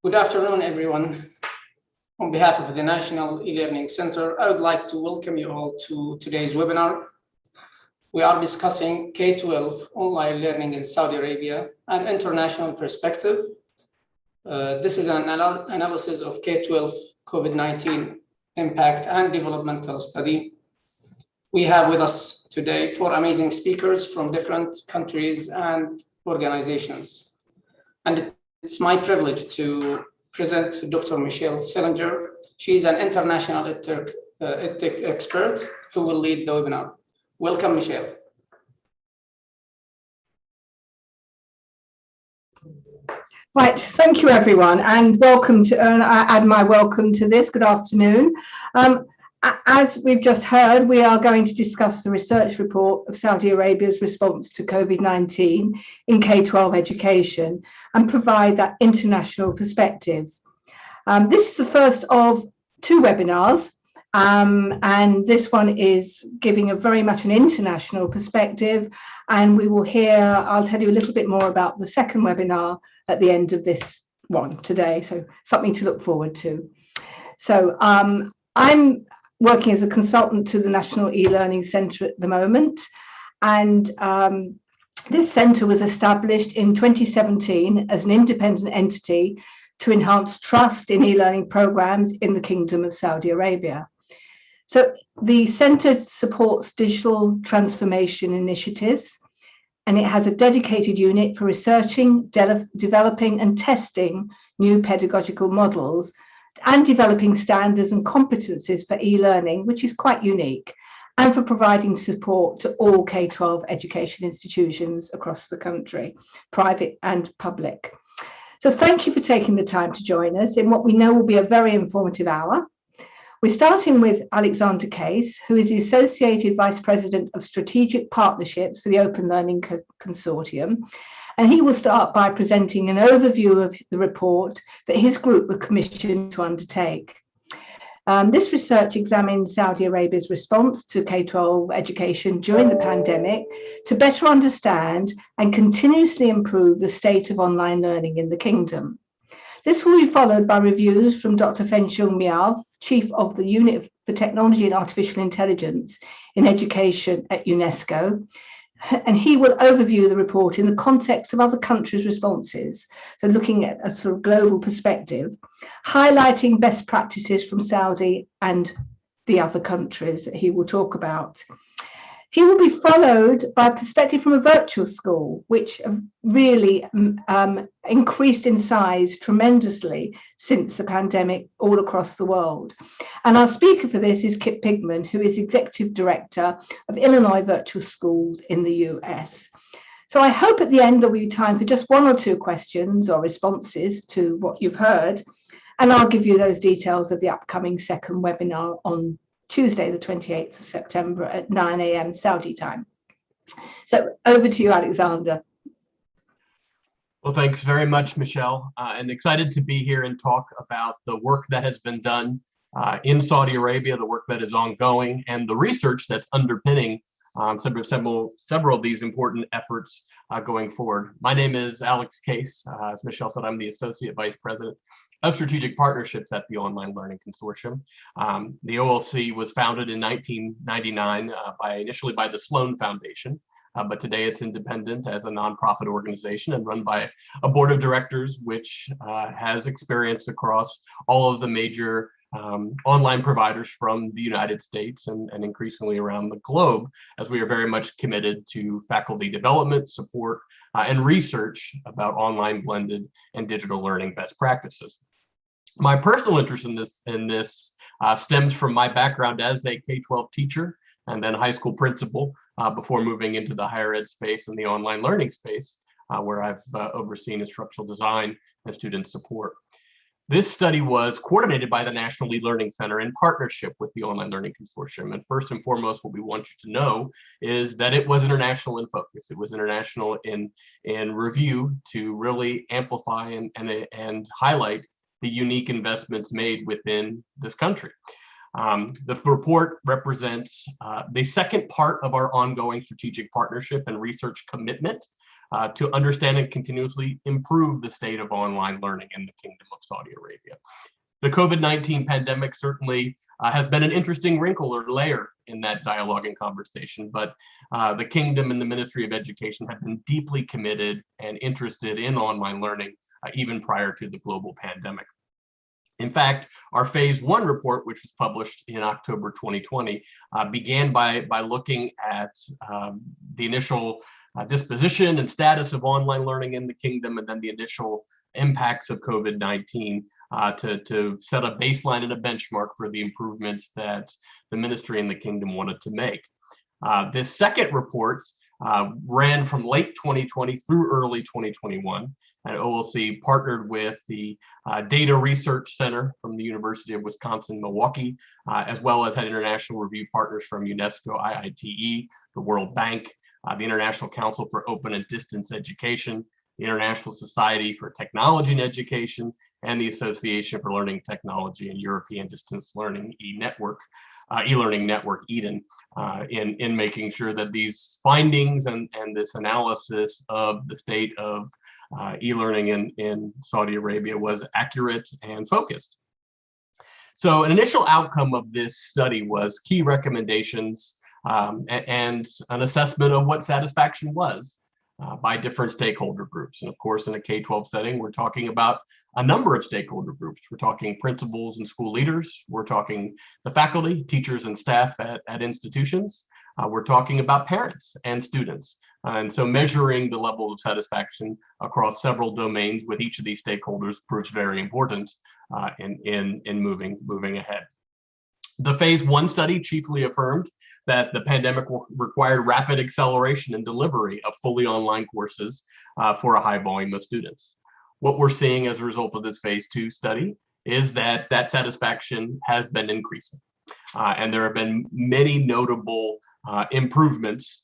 Good afternoon, everyone. On behalf of the National E-Learning Center, I would like to welcome you all to today's webinar. We are discussing K-12 online learning in Saudi Arabia, an international perspective. This is an analysis of K-12 COVID-19 impact and developmental study. We have with us today 4 amazing speakers from different countries and organizations. And it's my privilege to present Dr. Michelle Selinger. She's an international EdTech expert who will lead the webinar. Welcome, Michelle. Right, thank you everyone, and welcome to, I add my welcome to this. Good afternoon. As we've just heard, we are going to discuss the research report of Saudi Arabia's response to COVID-19 in K-12 education and provide that international perspective. This is the first of 2 webinars, and this one is giving a very much an international perspective, and we will hear, I'll tell you a little bit more about the second webinar at the end of this one today, so something to look forward to. So I'm working as a consultant to the National E-Learning Center at the moment, and this center was established in 2017 as an independent entity to enhance trust in e-learning programs in the Kingdom of Saudi Arabia. So the center supports digital transformation initiatives, and it has a dedicated unit for researching, developing and testing new pedagogical models and developing standards and competencies for e-learning, which is quite unique, and for providing support to all K-12 education institutions across the country, private and public. So thank you for taking the time to join us in what we know will be a very informative hour. We're starting with Alexander Case, who is the Associated Vice President of Strategic Partnerships for the Open Learning Consortium. And he will start by presenting an overview of the report that his group were commissioned to undertake. This research examined Saudi Arabia's response to K-12 education during the pandemic to better understand and continuously improve the state of online learning in the kingdom. This will be followed by reviews from Dr. Fenshung Miao, Chief of the Unit for Technology and Artificial Intelligence in Education at UNESCO, and he will overview the report in the context of other countries' responses, so looking at a sort of global perspective, highlighting best practices from Saudi and the other countries that he will talk about. He will be followed by a perspective from a virtual school, which have really increased in size tremendously since the pandemic all across the world. And our speaker for this is Kip Pikmin, who is Executive Director of Illinois Virtual Schools in the US. So I hope at the end there'll be time for just 1 or 2 questions or responses to what you've heard. And I'll give you those details of the upcoming second webinar on Tuesday, the 28th of September at 9 a.m. Saudi time. So over to you, Alexander. Well, thanks very much, Michelle, and excited to be here and talk about the work that has been done in Saudi Arabia, the work that is ongoing, and the research that's underpinning several of these important efforts going forward. My name is Alex Case. As Michelle said, I'm the Associate Vice President of Strategic Partnerships at the Online Learning Consortium. The OLC was founded in 1999 initially by the Sloan Foundation, but today it's independent as a nonprofit organization and run by a board of directors, which has experience across all of the major online providers from the United States and increasingly around the globe, as we are very much committed to faculty development, support, and research about online blended and digital learning best practices. My personal interest in this stems from my background as a K-12 teacher and then high school principal before moving into the higher ed space and the online learning space, where I've overseen instructional design and student support. This study was coordinated by the National E-Learning Center in partnership with the Online Learning Consortium. And first and foremost, what we want you to know is that it was international in focus. It was international in review to really amplify and highlight the unique investments made within this country. The report represents the second part of our ongoing strategic partnership and research commitment to understand and continuously improve the state of online learning in the Kingdom of Saudi Arabia. The COVID-19 pandemic certainly has been an interesting wrinkle or layer in that dialogue and conversation, but the Kingdom and the Ministry of Education have been deeply committed and interested in online learning even prior to the global pandemic. In fact, our phase 1 report, which was published in October 2020, began by looking at the initial disposition and status of online learning in the Kingdom, and then the initial impacts of COVID-19 to set a baseline and a benchmark for the improvements that the ministry and the Kingdom wanted to make. This second report ran from late 2020 through early 2021, and OLC partnered with the Data Research Center from the University of Wisconsin-Milwaukee, as well as had international review partners from UNESCO, IITE, the World Bank, the International Council for Open and Distance Education, the International Society for Technology and Education, and the Association for Learning Technology and European Distance Learning e-learning network, EDEN, in making sure that these findings and this analysis of the state of e-learning in Saudi Arabia was accurate and focused. So an initial outcome of this study was key recommendations and an assessment of what satisfaction was by different stakeholder groups. And of course, in a K-12 setting, we're talking about a number of stakeholder groups. We're talking principals and school leaders. We're talking the faculty, teachers, and staff at institutions. We're talking about parents and students. And so measuring the level of satisfaction across several domains with each of these stakeholders proves very important in moving ahead. The phase 1 study chiefly affirmed that the pandemic required rapid acceleration and delivery of fully online courses for a high volume of students. What we're seeing as a result of this phase 2 study is that satisfaction has been increasing. And there have been many notable improvements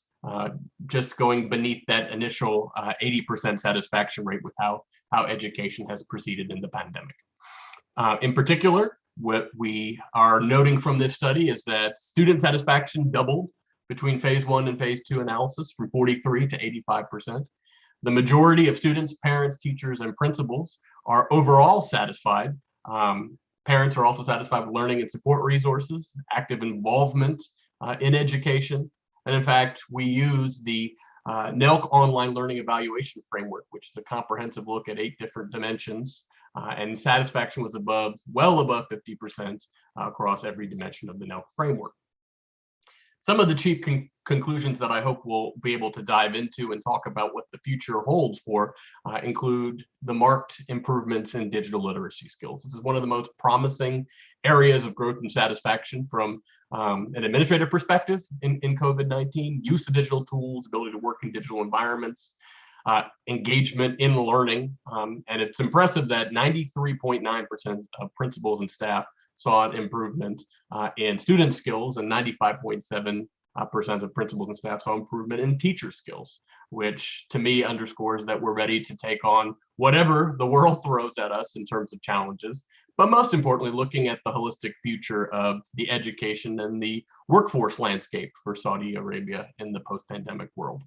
just going beneath that initial 80% satisfaction rate with how education has proceeded in the pandemic. In particular, what we are noting from this study is that student satisfaction doubled between phase 1 and phase 2 analysis from 43 to 85%. The majority of students, parents, teachers, and principals are overall satisfied. Parents are also satisfied with learning and support resources, active involvement in education. And in fact, we use the NELC Online Learning Evaluation Framework, which is a comprehensive look at 8 different dimensions. And satisfaction was well above 50% across every dimension of the NELC framework. Some of the chief conclusions that I hope we'll be able to dive into and talk about what the future holds for include the marked improvements in digital literacy skills. This is one of the most promising areas of growth and satisfaction from an administrative perspective in COVID-19, use of digital tools, ability to work in digital environments, engagement in learning. And it's impressive that 93.9% of principals and staff saw an improvement in student skills, and 95.7% of principals and staff saw improvement in teacher skills, which to me underscores that we're ready to take on whatever the world throws at us in terms of challenges, but most importantly, looking at the holistic future of the education and the workforce landscape for Saudi Arabia in the post-pandemic world.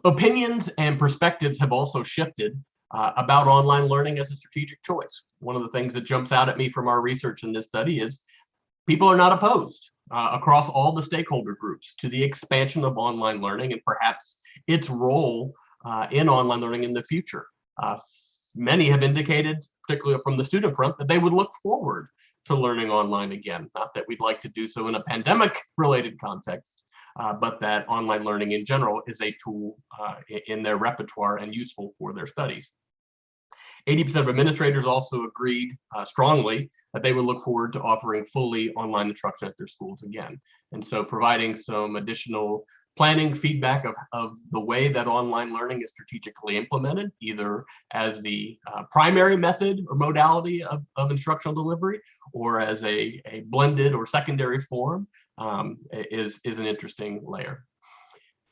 Opinions and perspectives have also shifted about online learning as a strategic choice. One of the things that jumps out at me from our research in this study is people are not opposed across all the stakeholder groups to the expansion of online learning and perhaps its role in online learning in the future. Many have indicated, particularly from the student front, that they would look forward to learning online again. Not that we'd like to do so in a pandemic-related context, but that online learning in general is a tool in their repertoire and useful for their studies. 80% of administrators also agreed strongly that they would look forward to offering fully online instruction at their schools again. And so providing some additional planning feedback of the way that online learning is strategically implemented, either as the primary method or modality of instructional delivery, or as a blended or secondary form, is an interesting layer.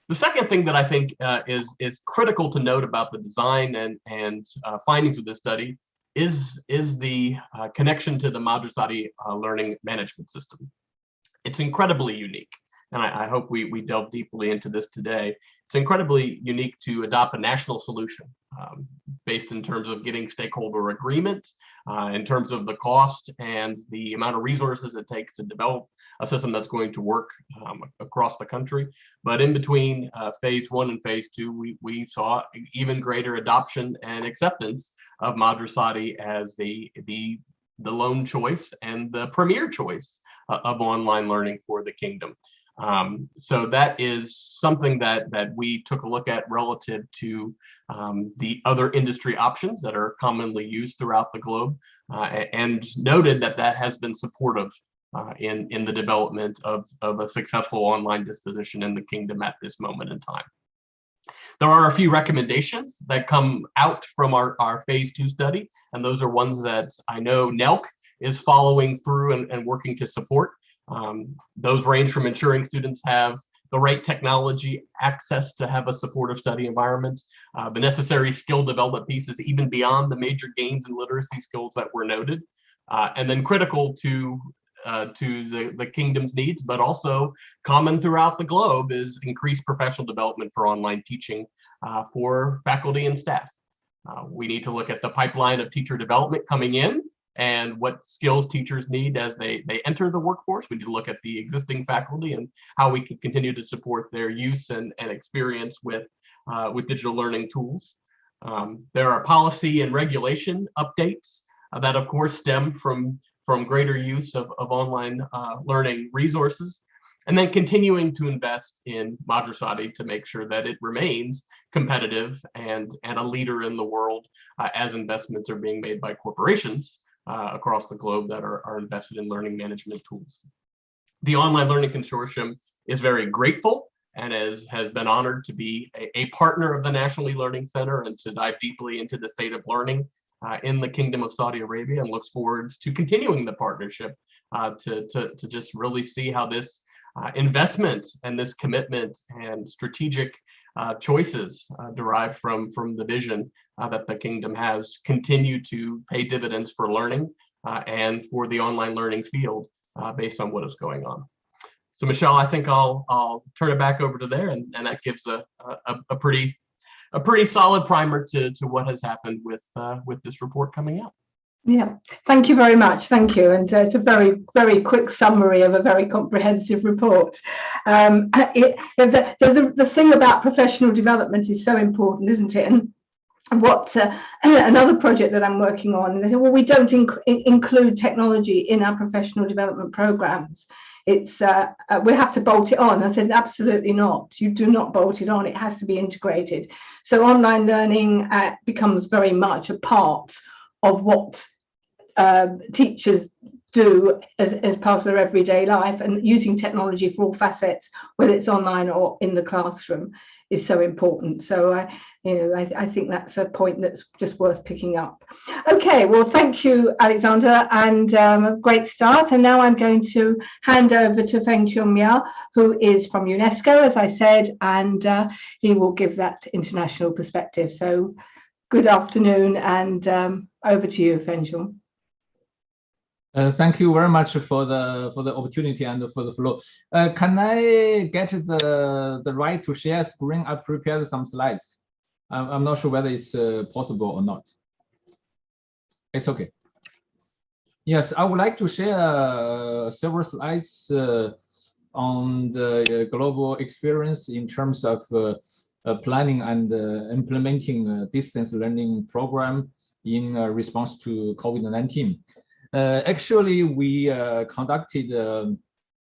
The second thing that I think is critical to note about the design and findings of this study is the connection to the Madrasati learning management system. It's incredibly unique. and I hope we delve deeply into this today. It's incredibly unique to adopt a national solution based in terms of getting stakeholder agreement, in terms of the cost and the amount of resources it takes to develop a system that's going to work across the country. But in between phase 1 and phase 2, we saw even greater adoption and acceptance of Madrasati as the lone choice and the premier choice of online learning for the kingdom. So that is something that we took a look at relative to the other industry options that are commonly used throughout the globe, and noted that has been supportive in the development of a successful online disposition in the kingdom at this moment in time. There are a few recommendations that come out from our phase 2 study, and those are ones that I know NELC is following through and working to support. Those range from ensuring students have the right technology access to have a supportive study environment, the necessary skill development pieces, even beyond the major gains in literacy skills that were noted, and then critical to the kingdom's needs, but also common throughout the globe, is increased professional development for online teaching for faculty and staff. We need to look at the pipeline of teacher development coming in and what skills teachers need as they enter the workforce. We need to look at the existing faculty and how we can continue to support their use and experience with digital learning tools. There are policy and regulation updates that of course stem from greater use of online learning resources, and then continuing to invest in Madrasati to make sure that it remains competitive and a leader in the world as investments are being made by corporations across the globe that are invested in learning management tools. The Online Learning Consortium is very grateful and has been honored to be a partner of the National E-Learning Center and to dive deeply into the state of learning in the Kingdom of Saudi Arabia, and looks forward to continuing the partnership to just really see how this investment and this commitment and strategic choices derived from the vision that the kingdom has continue to pay dividends for learning and for the online learning field based on what is going on. So Michelle, I think I'll turn it back over to there, and that gives a pretty solid primer to what has happened with this report coming out. Yeah, thank you very much. Thank you. And it's a very, very quick summary of a very comprehensive report. The thing about professional development is so important, isn't it? And what another project that I'm working on, they said, well, we don't include technology in our professional development programs. It's we have to bolt it on. I said, absolutely not. You do not bolt it on. It has to be integrated. So online learning becomes very much a part of what teachers do as part of their everyday life, and using technology for all facets, whether it's online or in the classroom, is so important. So I think that's a point that's just worth picking up. Okay, well, thank you, Alexander, and a great start. And now I'm going to hand over to Feng Miao, who is from UNESCO, as I said, and he will give that international perspective. So good afternoon, and over to you, Feng. Thank you very much for the opportunity and for the flow. Can I get the right to share screen? I prepared some slides. I'm not sure whether it's possible or not. It's okay. Yes, I would like to share several slides on the global experience in terms of planning and implementing a distance learning program in response to COVID-19. Actually, we conducted,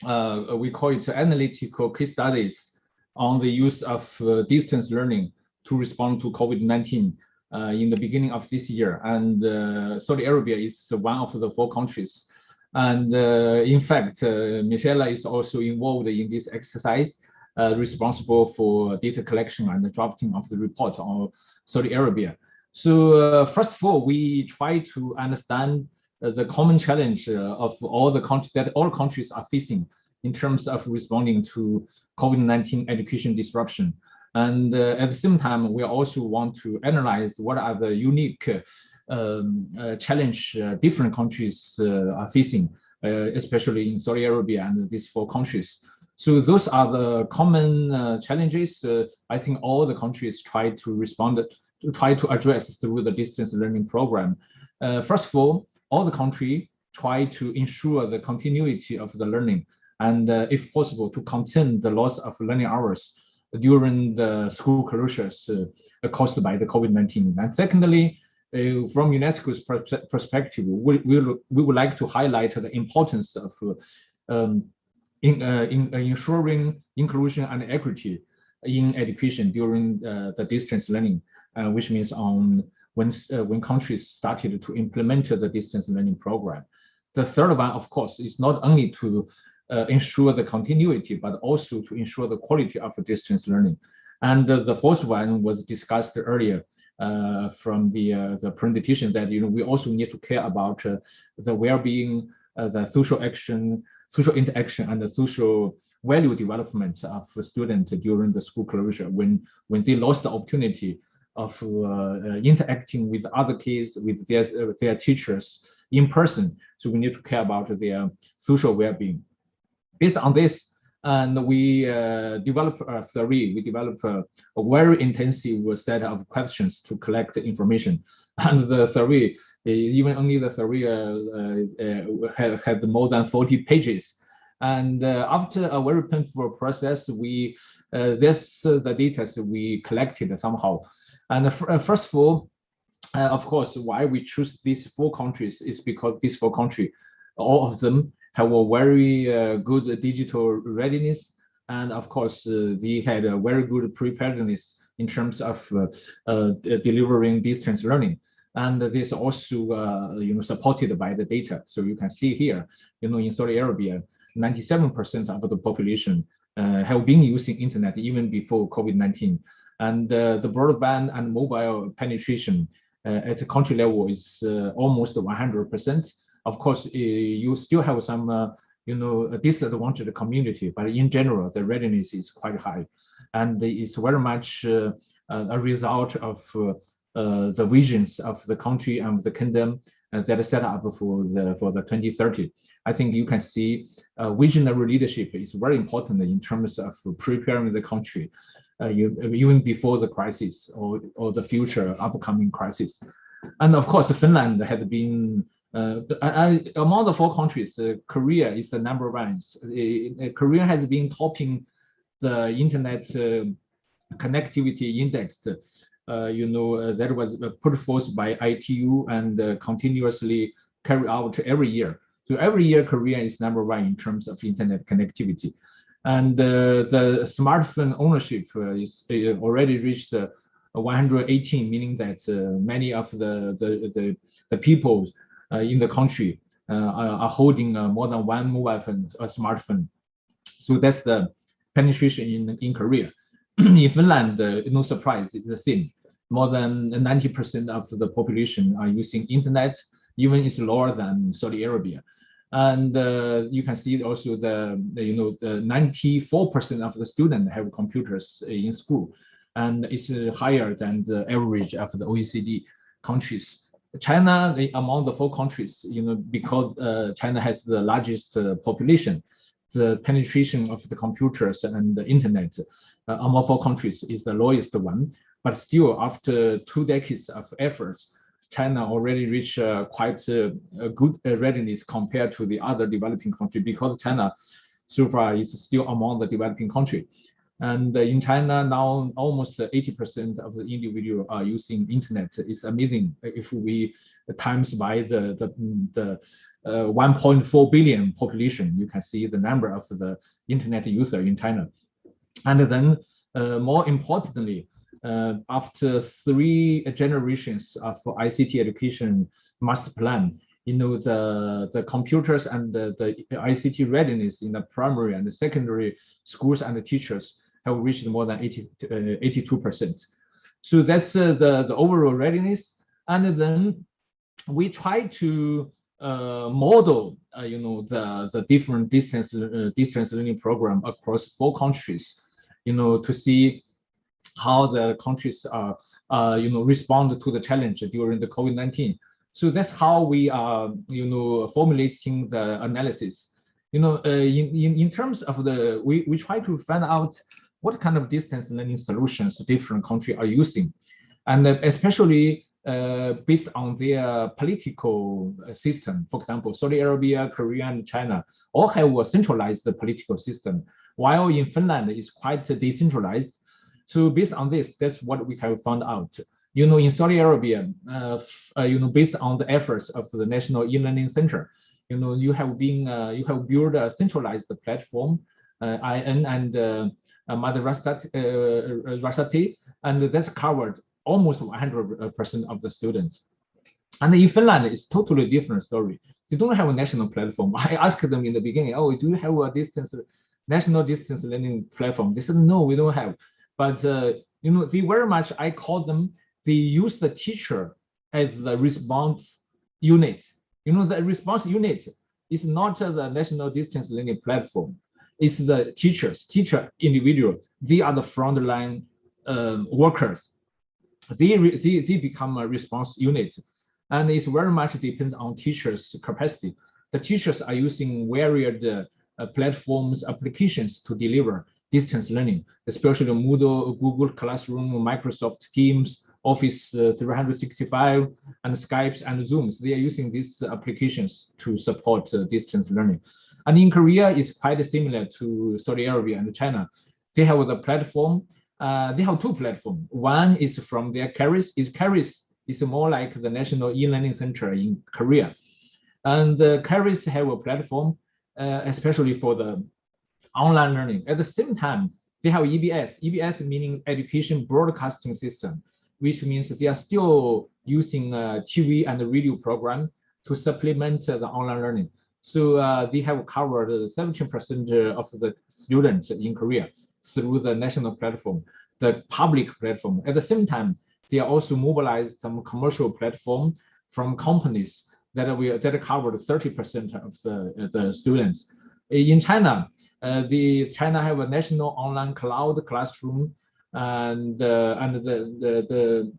we call it analytical case studies on the use of distance learning to respond to COVID-19 in the beginning of this year. And Saudi Arabia is one of the 4 countries. And in fact, Michelle is also involved in this exercise, responsible for data collection and the drafting of the report on Saudi Arabia. So first of all, we try to understand the common challenge of all the countries that all countries are facing in terms of responding to COVID-19 education disruption. And at the same time, we also want to analyze what are the unique challenge different countries are facing, especially in Saudi Arabia and these 4 countries. So those are the common challenges. I think all the countries try to respond to try to address through the distance learning program. First of all the countries try to ensure the continuity of the learning and if possible to contain the loss of learning hours during the school closures caused by the COVID-19. And secondly, from UNESCO's perspective, we would like to highlight the importance of ensuring inclusion and equity in education during the distance learning, which means when countries started to implement the distance learning program. The third one, of course, is not only to ensure the continuity, but also to ensure the quality of distance learning. And the fourth one was discussed earlier from the presentation that we also need to care about the well-being, the social action, social interaction, and the social value development of students during the school closure when they lost the opportunity of interacting with other kids, with their teachers in person. So we need to care about their social well-being. Based on this, and we developed a survey. We developed a very intensive set of questions to collect information. And the survey, even only the survey had more than 40 pages. And after a very painful process, the data we collected somehow. And first of all, of course, why we choose these 4 countries is because these 4 countries, all of them have a very good digital readiness, and of course they had a very good preparedness in terms of delivering distance learning, and this also supported by the data. So you can see here, in Saudi Arabia, 97% of the population have been using internet even before COVID-19, and the broadband and mobile penetration at the country level is almost 100%. Of course, you still have some, disadvantaged community, but in general, the readiness is quite high, and it's very much a result of the visions of the country and the kingdom that are set up for the 2030. I think you can see visionary leadership is very important in terms of preparing the country, even before the crisis or the future upcoming crisis. And of course, Finland had been among the 4 countries, Korea is the number 1. Korea has been topping the internet connectivity index. That was put forth by ITU and continuously carried out every year. So every year, Korea is number 1 in terms of internet connectivity. And the smartphone ownership is already reached 118, meaning that many of the people in the country are holding more than 1 mobile phone, a smartphone. So that's the penetration in Korea. In Finland, no surprise, it's the same. More than 90% of the population are using internet, even it's lower than Saudi Arabia. And you can see also the 94% of the students have computers in school, and it's higher than the average of the OECD countries. China, among the 4 countries, because China has the largest population, the penetration of the computers and the internet among 4 countries is the lowest one. But still, after 2 decades of efforts, China already reached quite a good readiness compared to the other developing countries, because China so far is still among the developing countries. And in China now, almost 80% of the individuals are using internet. It's amazing if we times by the 1.4 billion population. You can see the number of the internet user in China. And then, more importantly, after 3 generations of ICT education master plan, the computers and the ICT readiness in the primary and the secondary schools and the teachers have reached more than 82%. So that's the overall readiness. And then we try to model, the different distance learning program across 4 countries, to see how the countries respond to the challenge during the COVID-19. So that's how we are, formulating the analysis. In terms of we try to find out what kind of distance learning solutions different countries are using, and especially based on their political system. For example, Saudi Arabia, Korea, and China all have a centralized political system, while in Finland is quite decentralized. So based on this, that's what we have found out. In Saudi Arabia, based on the efforts of the National E-Learning Center, you have built a centralized platform, IN and Madrasati, and that's covered almost 100% of the students. And in Finland, it's totally different story. They don't have a national platform. I asked them in the beginning, oh, do you have a national distance learning platform? They said, no, we don't have. But they very much, I call them, they use the teacher as the response unit. The response unit is not the national distance learning platform. It's the teacher individual. They are the frontline workers. They become a response unit, and it's very much depends on teachers' capacity. The teachers are using varied platforms, applications to deliver distance learning, especially Moodle, Google Classroom, Microsoft Teams, Office 365, and Skype and Zooms. They are using these applications to support distance learning. And in Korea, it's quite similar to Saudi Arabia and China. They have the platform. They have two platforms. One is from their Keris. Keris is more like the National E-Learning Center in Korea. And Keris have a platform, especially for the online learning. At the same time, they have EBS. EBS meaning Education Broadcasting System, which means they are still using TV and radio program to supplement the online learning. So they have covered 17% of the students in Korea through the national platform, the public platform. At the same time, they also mobilized some commercial platform from companies that covered 30% of the students. In China, China have a national online cloud classroom, and the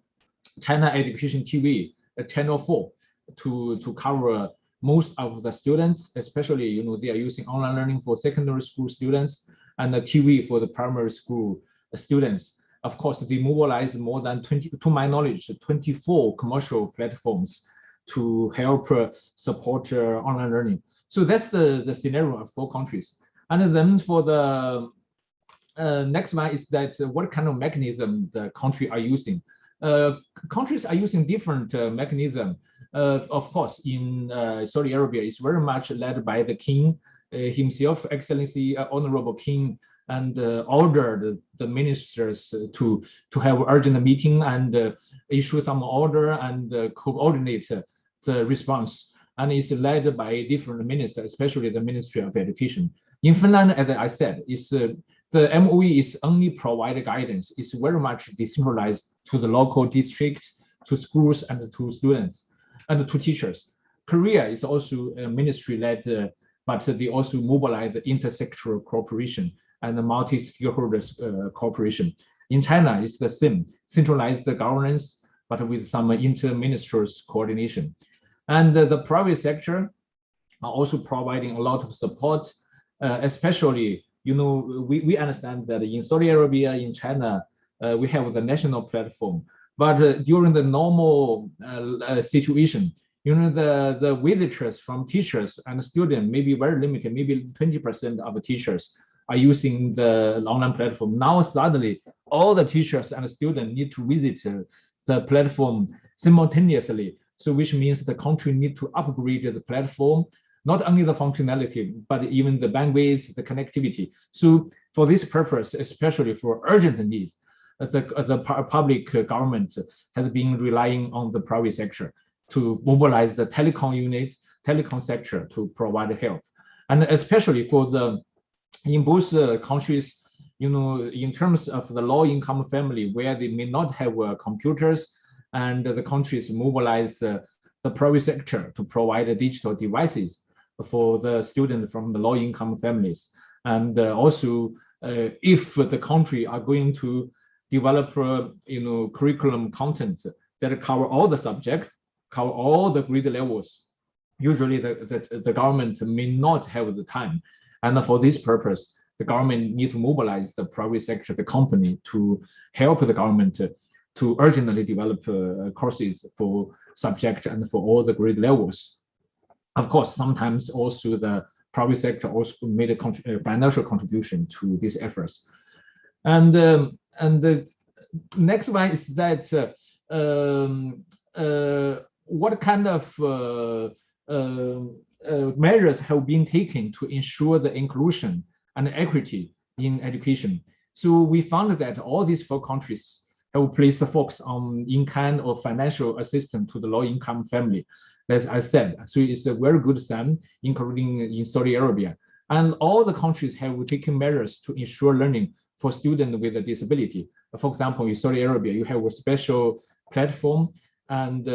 China Education TV, Channel 4, to cover most of the students, especially they are using online learning for secondary school students and the TV for the primary school students. Of course, they mobilize more than 20, to my knowledge, 24 commercial platforms to help support online learning. So that's the scenario of 4 countries. And then for the next one is that what kind of mechanism the country are using. Countries are using different mechanism. Of course, in Saudi Arabia, it's very much led by the king himself, Excellency Honorable King, and ordered the ministers to have urgent meeting and issue some order and coordinate the response. And it's led by different ministers, especially the Ministry of Education. In Finland, as I said, the MOE is only provide guidance. It's very much decentralized to the local district, to schools, and to students, and to teachers. Korea is also a ministry-led, but they also mobilize the intersectoral cooperation and the multi-stakeholders cooperation. In China, it's the same, centralized governance, but with some inter-ministerial coordination. And the private sector are also providing a lot of support, especially, we understand that in Saudi Arabia, in China, we have the national platform. But during the normal situation, the visitors from teachers and students may be very limited. Maybe 20% of teachers are using the online platform. Now suddenly, all the teachers and students need to visit the platform simultaneously. So which means the country need to upgrade the platform, not only the functionality, but even the bandwidth, the connectivity. So for this purpose, especially for urgent needs, the public government has been relying on the private sector to mobilize the telecom sector to provide help. And especially in both countries, in terms of the low-income family where they may not have computers, and the countries mobilize the private sector to provide digital devices for the students from the low-income families. And also, if the country are going to develop, curriculum content that cover all the subjects, cover all the grade levels, usually the government may not have the time. And for this purpose, the government need to mobilize the private sector, the company, to help the government to urgently develop courses for subject and for all the grade levels. Of course, sometimes also the private sector also made a financial contribution to these efforts. And the next one is that what kind of measures have been taken to ensure the inclusion and equity in education. So we found that all these 4 countries have placed the focus on in-kind or financial assistance to the low-income family, as I said. So it's a very good sign, including in Saudi Arabia. And all the countries have taken measures to ensure learning for students with a disability. For example, in Saudi Arabia, you have a special platform and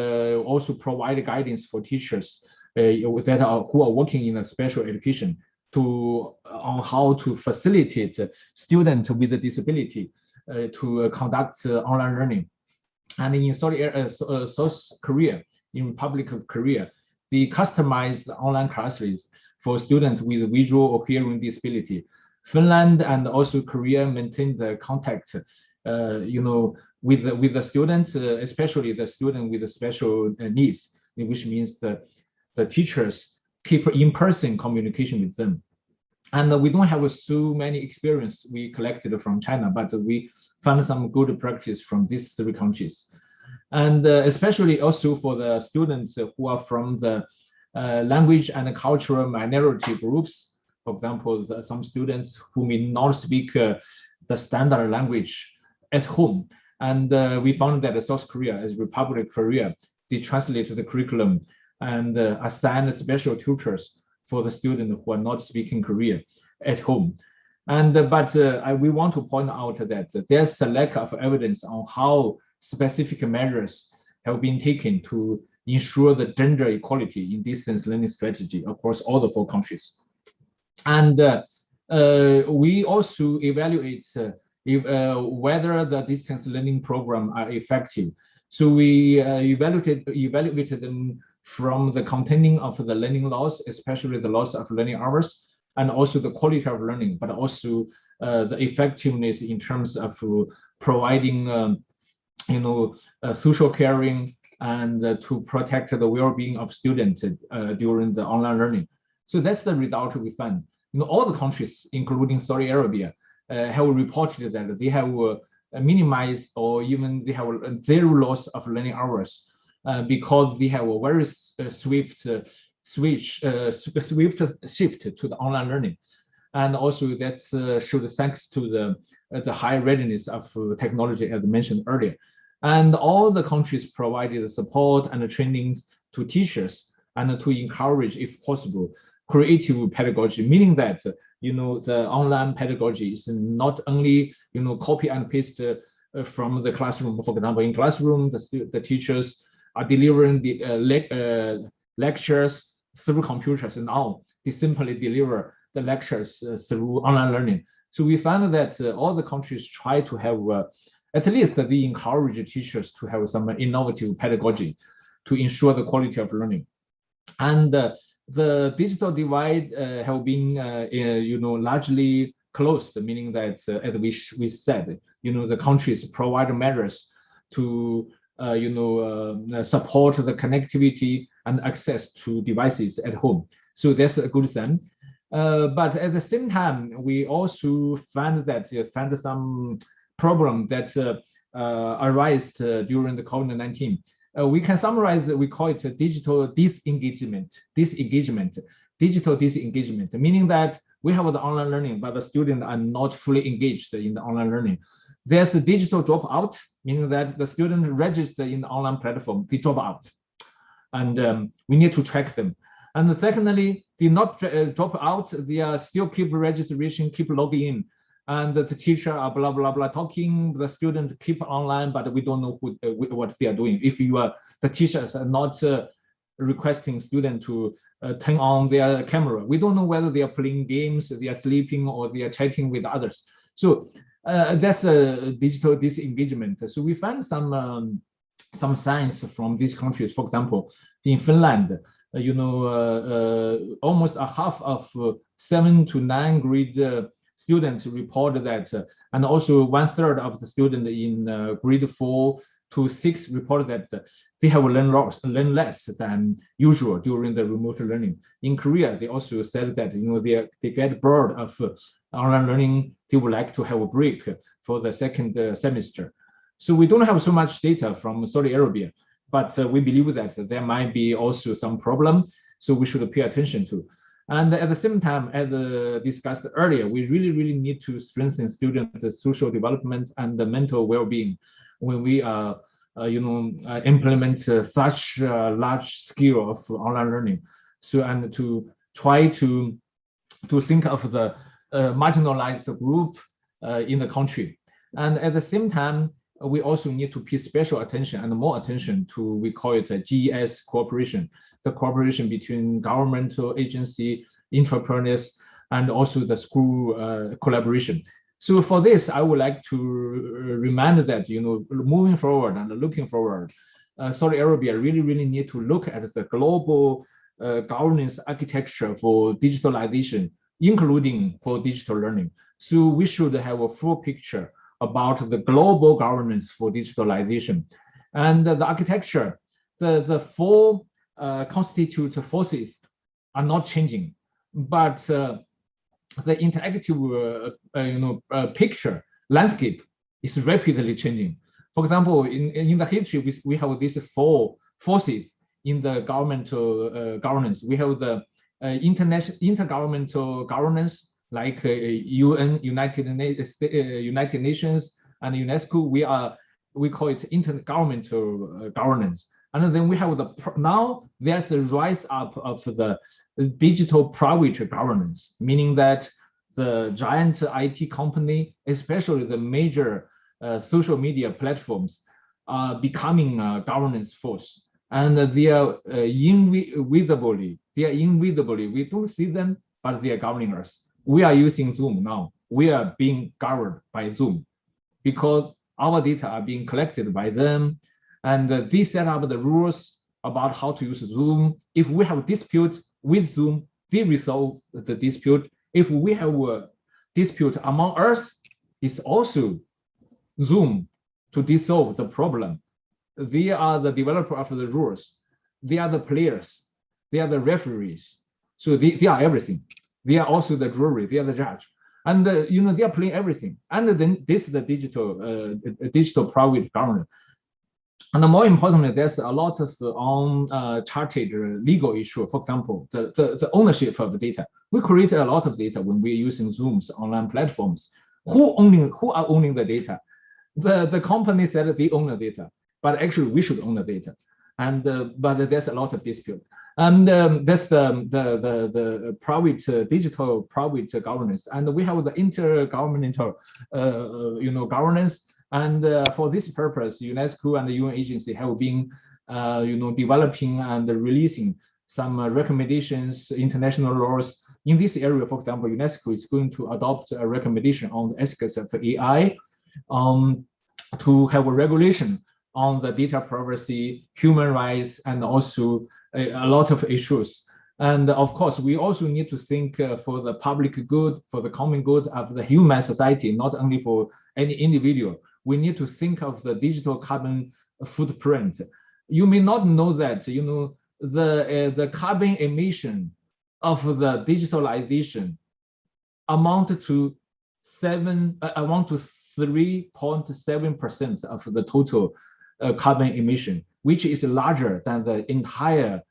also provide guidance for teachers who are working in a special education on how to facilitate students with a disability to conduct online learning. And in South Korea, in Republic of Korea, they customized online classes for students with visual or hearing disability. Finland and also Korea maintained the contact, with the students, especially the student with the special needs, which means that the teachers keep in-person communication with them. And we don't have so many experience we collected from China, but we found some good practice from these 3 countries. And especially also for the students who are from the language and cultural minority groups. For example, some students who may not speak the standard language at home. And we found that South Korea, as Republic of Korea, they translated the curriculum and assign special tutors for the students who are not speaking Korean at home. And we want to point out that there's a lack of evidence on how specific measures have been taken to ensure the gender equality in distance learning strategy across all the 4 countries. And we also evaluate whether the distance learning program are effective. So we evaluated them from the containing of the learning loss, especially the loss of learning hours, and also the quality of learning, but also the effectiveness in terms of providing, social caring and to protect the well-being of students during the online learning. So that's the result we found. All the countries, including Saudi Arabia, have reported that they have minimized or even they have zero loss of learning hours because they have a very swift shift to the online learning. And also that's showed thanks to the high readiness of technology, as mentioned earlier. And all the countries provided support and trainings to teachers and to encourage, if possible, creative pedagogy, meaning that the online pedagogy is not only copy and paste from the classroom. For example, in classroom, the teachers are delivering the lectures through computers, and now they simply deliver the lectures through online learning. So we found that all the countries try to have at least they encourage teachers to have some innovative pedagogy to ensure the quality of learning. And the digital divide have been, largely closed, meaning that, as we said, the countries provide measures to, support the connectivity and access to devices at home. So that's a good thing. But at the same time, we also found some problem that arise during the COVID-19. We can summarize that we call it digital disengagement, meaning that we have the online learning, but the students are not fully engaged in the online learning. There's a digital dropout, meaning that the students register in the online platform, they drop out. And we need to track them. And secondly, they not drop out, they are still keep registration, keep logging in. And the teacher are blah, blah, blah talking, the student keep online, but we don't know what they are doing. If the teachers are not requesting students to turn on their camera, we don't know whether they are playing games, they are sleeping, or they are chatting with others. So that's a digital disengagement. So we found some signs from these countries. For example, in Finland, almost a half of 7 to 9 grade students reported that, and also 1/3 of the students in grade 4 to 6 reported that they have learned less than usual during the remote learning. In Korea, they also said that they get bored of online learning. They would like to have a break for the second semester. So we don't have so much data from Saudi Arabia, but we believe that there might be also some problem, so we should pay attention to. And at the same time, as discussed earlier, we really need to strengthen students' social development and the mental well-being when we implement such a large scale of online learning. So, and to try to think of the marginalized group in the country. And at the same time, we also need to pay special attention and more attention to, we call it a GES cooperation, the cooperation between governmental agency, entrepreneurs, and also the school collaboration. So for this, I would like to remind that, moving forward and looking forward, Saudi Arabia really need to look at the global governance architecture for digitalization, including for digital learning. So we should have a full picture about the global governance for digitalization. And the architecture, the four constituent forces are not changing, but the interactive picture landscape is rapidly changing. For example, in the history, we have these four forces in the governmental governance. We have the intergovernmental governance, like UN, United Nations, and UNESCO. We call it intergovernmental governance. And then we have now there's a rise up of the digital private governance, meaning that the giant IT company, especially the major social media platforms, are becoming a governance force. And they are invisibly, we don't see them, but they are governing us. We are using Zoom now. We are being governed by Zoom because our data are being collected by them. And they set up the rules about how to use Zoom. If we have a dispute with Zoom, they resolve the dispute. If we have a dispute among us, it's also Zoom to dissolve the problem. They are the developer of the rules. They are the players. They are the referees. So they are everything. They are also the jury. They are the judge. And they are playing everything. And then this is the digital private governance. And more importantly, there's a lot of uncharted legal issue. For example, the ownership of the data. We create a lot of data when we're using Zoom's online platforms. Who are owning the data? The company said they own the data, but actually we should own the data. And but there's a lot of dispute. And that's the private digital private governance. And we have the intergovernmental governance. And for this purpose, UNESCO and the UN agency have been, developing and releasing some recommendations, international laws in this area. For example, UNESCO is going to adopt a recommendation on the ethics of AI, to have a regulation on the data privacy, human rights, and also a lot of issues. And of course, we also need to think for the public good, for the common good of the human society, not only for any individual. We need to think of the digital carbon footprint. You may not know that, the carbon emission of the digitalization amount to 3.7% of the total carbon emission, which is larger than the entire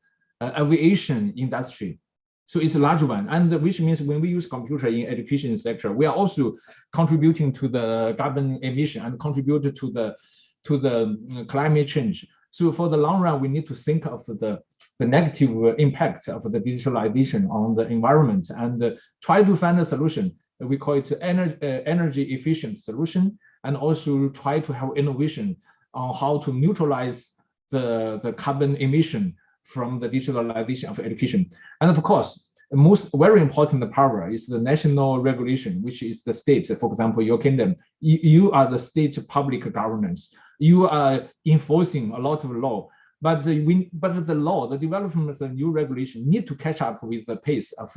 aviation industry. So it's a large one, and which means when we use computer in education sector, we are also contributing to the carbon emission and contribute to the climate change. So for the long run, we need to think of the negative impact of the digitalization on the environment and try to find a solution. We call it energy efficient solution, and also try to have innovation on how to neutralize the carbon emission from the digitalization of education. And of course, the most very important power is the national regulation, which is the state. For example, your kingdom, you are the state public governance. You are enforcing a lot of law. But the law, the development of the new regulation need to catch up with the pace of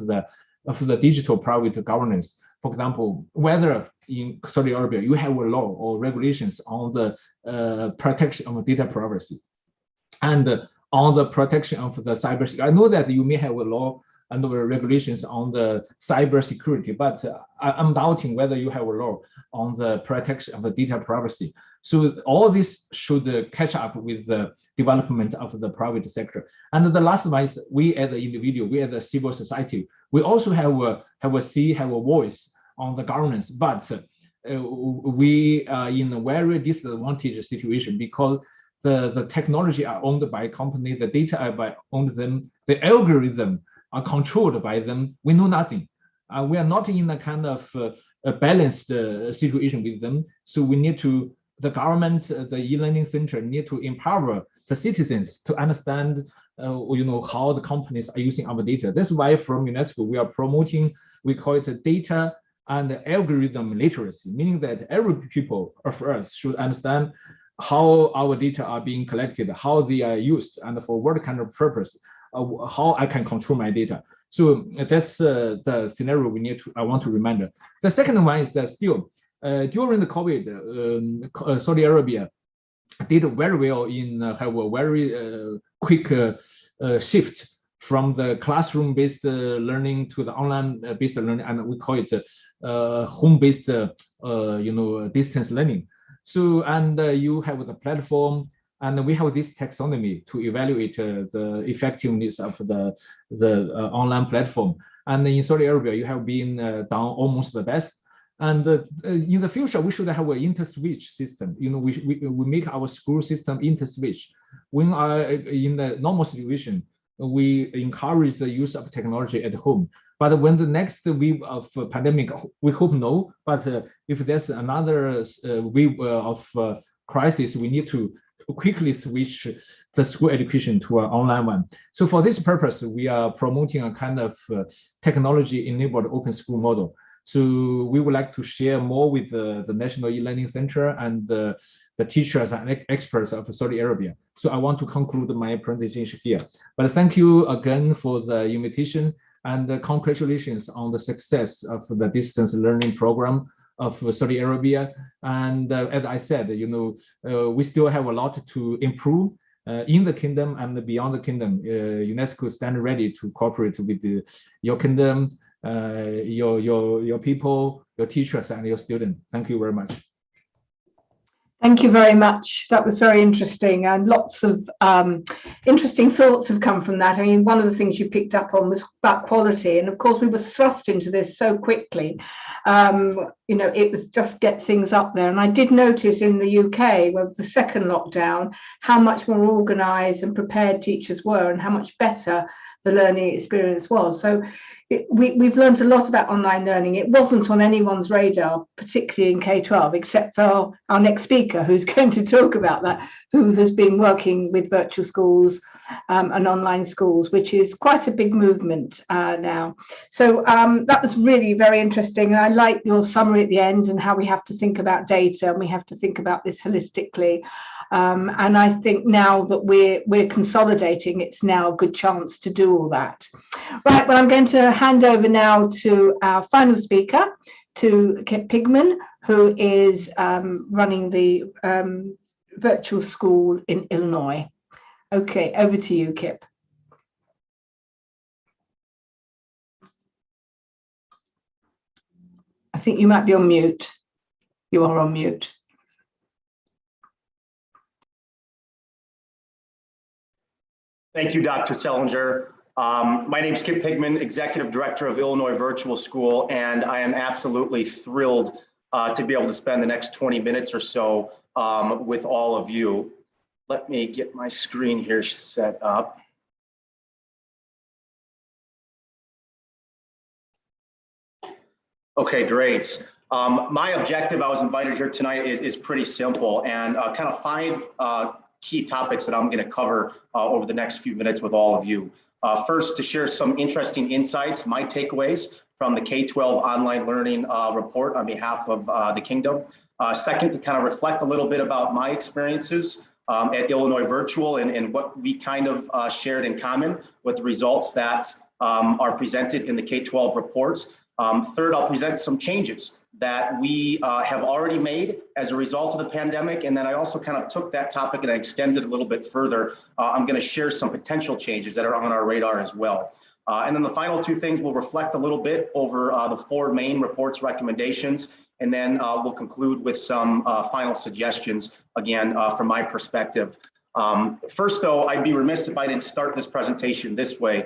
the digital private governance. For example, whether in Saudi Arabia you have a law or regulations on the protection of data privacy and on the protection of the cybersecurity. I know that you may have a law and the regulations on the cybersecurity, but I'm doubting whether you have a law on the protection of the data privacy. So all this should catch up with the development of the private sector. And the last one is we as an individual, we as a civil society, we also have a voice on the governance, but we are in a very disadvantaged situation because the technology are owned by a company, the data are by owned them, the algorithm are controlled by them. We know nothing. We are not in a kind of a balanced situation with them. So we need to, the government, the e-learning center need to empower the citizens to understand, how the companies are using our data. That's why from UNESCO, we are promoting, we call it data and algorithm literacy, meaning that every people of us should understand how our data are being collected, how they are used, and for what kind of purpose, how I can control my data. So that's the scenario I want to remember. The second one is that still, during the COVID, Saudi Arabia did very well in have a very quick shift from the classroom-based learning to the online-based learning, and we call it home-based, distance learning. So, and you have the platform, and we have this taxonomy to evaluate the effectiveness of the online platform. And in Saudi Arabia, you have been done almost the best. And in the future, we should have an inter-switch system. We make our school system inter-switch. When in the normal situation, we encourage the use of technology at home. But when the next wave of pandemic, we hope no, but if there's another wave of crisis, we need to quickly switch the school education to an online one. So for this purpose, we are promoting a kind of technology-enabled open school model. So we would like to share more with the National E-Learning Center and the teachers and experts of Saudi Arabia. So I want to conclude my presentation here. But thank you again for the invitation, and congratulations on the success of the distance learning program of Saudi Arabia. And as I said, we still have a lot to improve in the kingdom and beyond the kingdom. UNESCO stand ready to cooperate with your kingdom, your people, your teachers, and your students. Thank you very much. Thank you very much. That was very interesting, and lots of interesting thoughts have come from that. I mean, one of the things you picked up on was about quality, and of course we were thrust into this so quickly. It was just get things up there. And I did notice in the UK, with the second lockdown, how much more organised and prepared teachers were, and how much better the learning experience was. So we've learned a lot about online learning. It wasn't on anyone's radar, particularly in K-12, except for our next speaker, who's going to talk about that, who has been working with virtual schools and online schools, which is quite a big movement now. So that was really very interesting. And I like your summary at the end and how we have to think about data, and we have to think about this holistically. And I think now that we're consolidating, it's now a good chance to do all that. Right, well, I'm going to hand over now to our final speaker, to Kip Pikmin, who is running the virtual school in Illinois. Okay, over to you, Kip. I think you might be on mute. You are on mute. Thank you, Dr. Sellinger. My name is Kip Pikmin, Executive Director of Illinois Virtual School, and I am absolutely thrilled to be able to spend the next 20 minutes or so with all of you. Let me get my screen here set up. Okay, great. My objective, I was invited here tonight, is pretty simple, and kind of 5 key topics that I'm going to cover over the next few minutes with all of you. First, to share some interesting insights, my takeaways from the K-12 online learning report on behalf of the Kingdom. Second, to kind of reflect a little bit about my experiences at Illinois Virtual and what we kind of shared in common with the results that are presented in the K-12 reports. Third, I'll present some changes that we have already made as a result of the pandemic. And then I also kind of took that topic and I extended it a little bit further. I'm going to share some potential changes that are on our radar as well. And then the final two things will reflect a little bit over the four main reports recommendations. And then we'll conclude with some final suggestions, again, from my perspective. First, though, I'd be remiss if I didn't start this presentation this way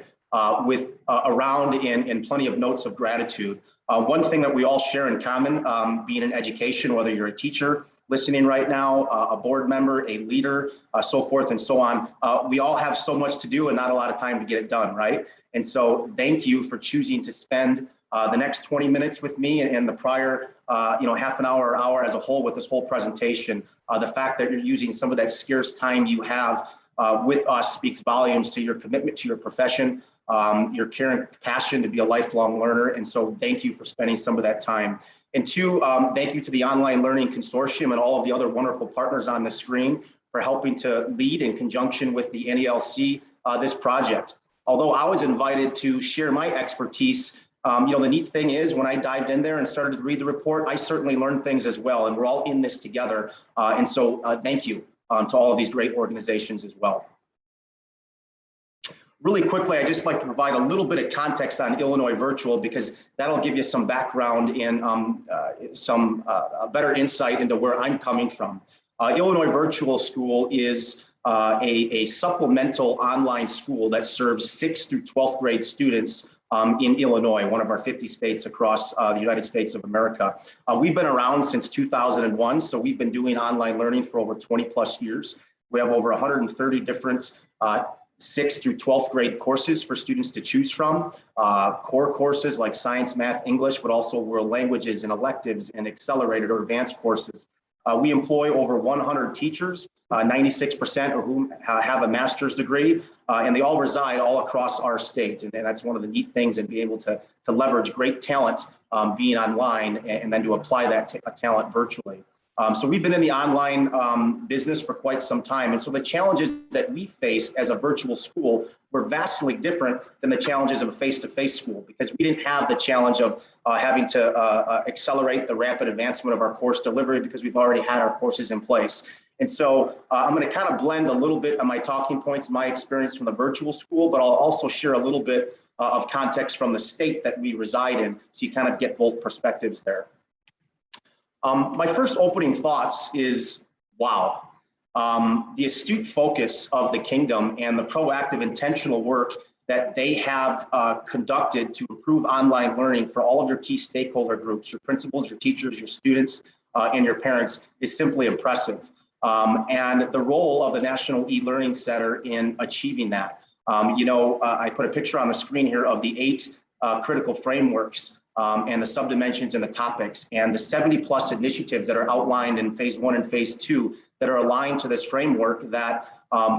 with a round and plenty of notes of gratitude. One thing that we all share in common, being in education, whether you're a teacher listening right now, a board member, a leader, so forth and so on, we all have so much to do and not a lot of time to get it done, right? And so thank you for choosing to spend the next 20 minutes with me and the prior half an hour or hour as a whole with this whole presentation. The fact that you're using some of that scarce time you have with us speaks volumes to your commitment to your profession, your care and passion to be a lifelong learner. And so thank you for spending some of that time. And two, thank you to the Online Learning Consortium and all of the other wonderful partners on the screen for helping to lead in conjunction with the NELC this project. Although I was invited to share my expertise, the neat thing is when I dived in there and started to read the report, I certainly learned things as well, and we're all in this together. And so thank you to all of these great organizations as well. Really quickly, I'd just like to provide a little bit of context on Illinois Virtual because that'll give you some background and some better insight into where I'm coming from. Illinois Virtual School is a supplemental online school that serves 6th through 12th grade students in Illinois, one of our 50 states across the United States of America. We've been around since 2001, so we've been doing online learning for over 20 plus years. We have over 130 different 6th through 12th grade courses for students to choose from, core courses like science, math, English, but also world languages and electives and accelerated or advanced courses. We employ over 100 teachers, 96% of whom have a master's degree, and they all reside all across our state. And that's one of the neat things in being able to leverage great talent being online and then to apply that talent virtually. So we've been in the online business for quite some time. And so the challenges that we face as a virtual school were vastly different than the challenges of a face-to-face school because we didn't have the challenge of having to accelerate the rapid advancement of our course delivery because we've already had our courses in place. And so I'm going to kind of blend a little bit of my talking points, my experience from the virtual school, but I'll also share a little bit of context from the state that we reside in so you kind of get both perspectives there. My first opening thoughts is, wow, the astute focus of the kingdom and the proactive intentional work that they have conducted to improve online learning for all of your key stakeholder groups, your principals, your teachers, your students, and your parents is simply impressive. And the role of the National E-Learning Center in achieving that. I put a picture on the screen here of the 8 critical frameworks and the subdimensions and the topics and the 70 plus initiatives that are outlined in phase 1 and phase 2 that are aligned to this framework that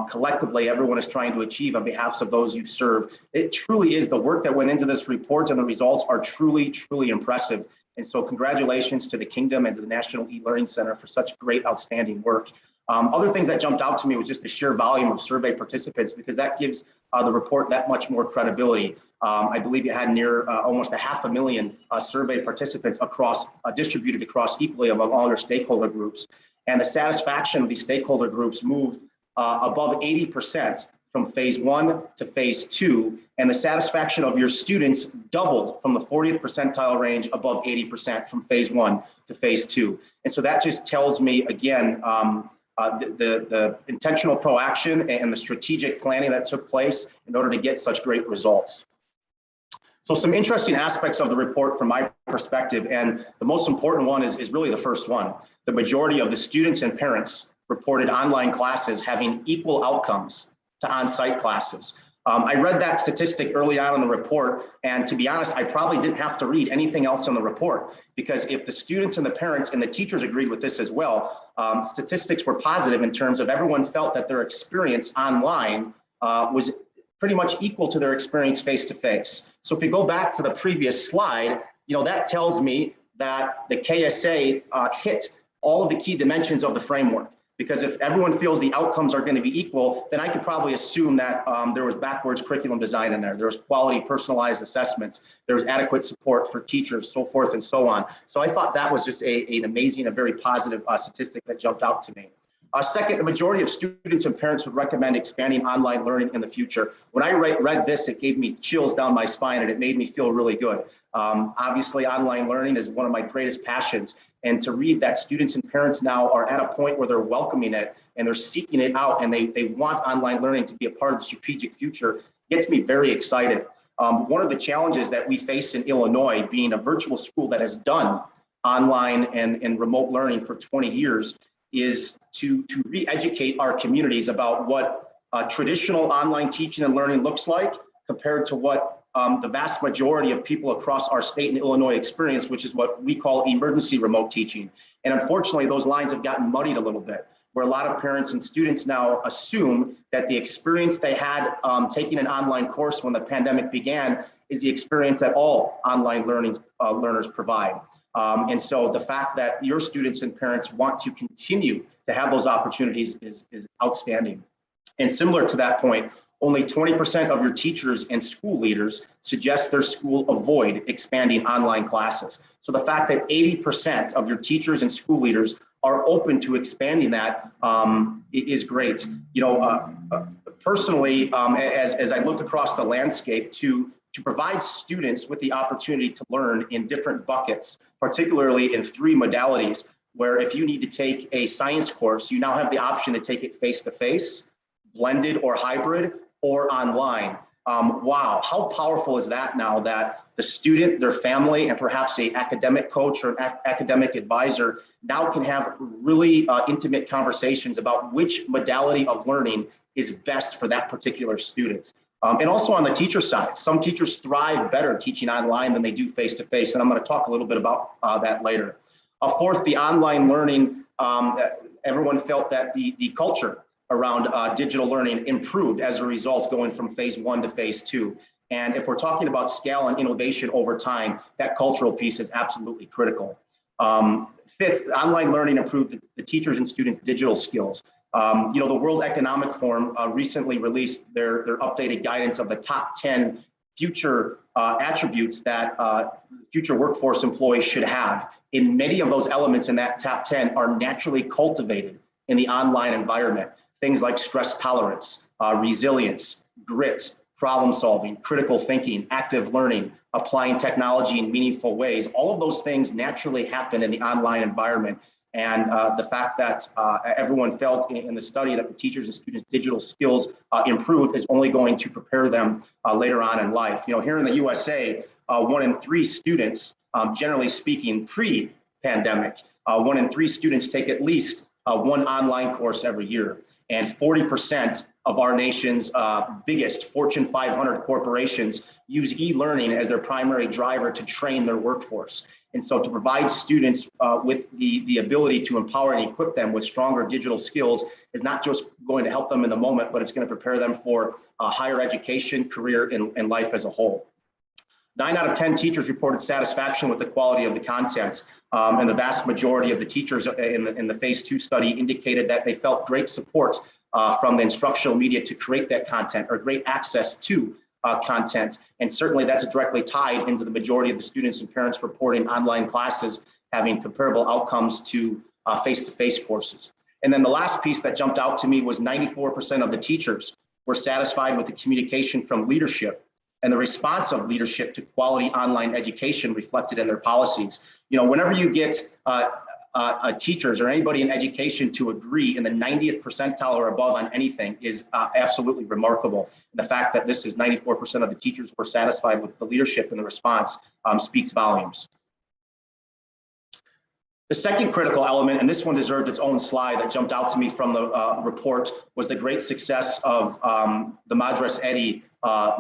collectively everyone is trying to achieve on behalf of those you serve. It truly is the work that went into this report and the results are truly, truly impressive. And so congratulations to the Kingdom and to the National E-Learning Center for such great, outstanding work. Other things that jumped out to me was just the sheer volume of survey participants because that gives the report that much more credibility. I believe you had near almost 500,000 survey participants across distributed across equally among all your stakeholder groups. And the satisfaction of these stakeholder groups moved above 80% from phase 1 to phase 2, and the satisfaction of your students doubled from the 40th percentile range above 80% from phase 1 to phase 2. And so that just tells me again, the intentional proaction and the strategic planning that took place in order to get such great results. So some interesting aspects of the report from my perspective, and the most important one is really the first one. The majority of the students and parents reported online classes having equal outcomes to on-site classes. I read that statistic early on in the report, and to be honest, I probably didn't have to read anything else in the report, because if the students and the parents and the teachers agreed with this as well, statistics were positive in terms of everyone felt that their experience online was pretty much equal to their experience face-to-face. So if you go back to the previous slide, that tells me that the KSA hit all of the key dimensions of the framework. Because if everyone feels the outcomes are going to be equal, then I could probably assume that there was backwards curriculum design in there. There was quality personalized assessments. There was adequate support for teachers, so forth and so on. So I thought that was just an amazing, a very positive statistic that jumped out to me. Second, the majority of students and parents would recommend expanding online learning in the future. When I read this, it gave me chills down my spine and it made me feel really good. Obviously, online learning is one of my greatest passions. And to read that students and parents now are at a point where they're welcoming it and they're seeking it out and they want online learning to be a part of the strategic future gets me very excited. One of the challenges that we face in Illinois, being a virtual school that has done online and remote learning for 20 years, is to re-educate our communities about what traditional online teaching and learning looks like compared to what the vast majority of people across our state in Illinois experience, which is what we call emergency remote teaching. And unfortunately, those lines have gotten muddied a little bit, where a lot of parents and students now assume that the experience they had taking an online course when the pandemic began is the experience that all online learners provide. And so the fact that your students and parents want to continue to have those opportunities is outstanding. And similar to that point, only 20% of your teachers and school leaders suggest their school avoid expanding online classes. So the fact that 80% of your teachers and school leaders are open to expanding that is great. You know, personally, as I look across the landscape to provide students with the opportunity to learn in different buckets, particularly in 3 modalities, where if you need to take a science course, you now have the option to take it face-to-face, blended or hybrid, or online. Wow, how powerful is that now that the student, their family, and perhaps an academic coach or an academic advisor now can have really intimate conversations about which modality of learning is best for that particular student. And also on the teacher side, some teachers thrive better teaching online than they do face-to-face, and I'm going to talk a little bit about that later. Fourth, the online learning, everyone felt that the culture around digital learning improved as a result, going from phase 1 to phase 2. And if we're talking about scale and innovation over time, that cultural piece is absolutely critical. Fifth, online learning improved the teachers and students' digital skills. You know, the World Economic Forum recently released their updated guidance of the top 10 future attributes that future workforce employees should have. And many of those elements in that top 10 are naturally cultivated in the online environment. Things like stress tolerance, resilience, grit, problem solving, critical thinking, active learning, applying technology in meaningful ways. All of those things naturally happen in the online environment. And the fact that everyone felt in the study that the teachers and students' digital skills improved is only going to prepare them later on in life. You know, here in the USA, 1 in 3 students, generally speaking, pre-pandemic, 1 in 3 students take at least 1 online course every year. And 40% of our nation's biggest Fortune 500 corporations use e-learning as their primary driver to train their workforce. And so to provide students with the ability to empower and equip them with stronger digital skills is not just going to help them in the moment, but it's going to prepare them for higher education, career, and life as a whole. 9 out of 10 teachers reported satisfaction with the quality of the content. And the vast majority of the teachers in the phase 2 study indicated that they felt great support from the instructional media to create that content, or great access to content. And certainly that's directly tied into the majority of the students and parents reporting online classes having comparable outcomes to face-to-face courses. And then the last piece that jumped out to me was 94% of the teachers were satisfied with the communication from leadership and the response of leadership to quality online education reflected in their policies. You know, whenever you get teachers or anybody in education to agree in the 90th percentile or above on anything is absolutely remarkable. The fact that this is 94% of the teachers were satisfied with the leadership and the response speaks volumes. The second critical element, and this one deserved its own slide that jumped out to me from the report, was the great success of the Madras Eddy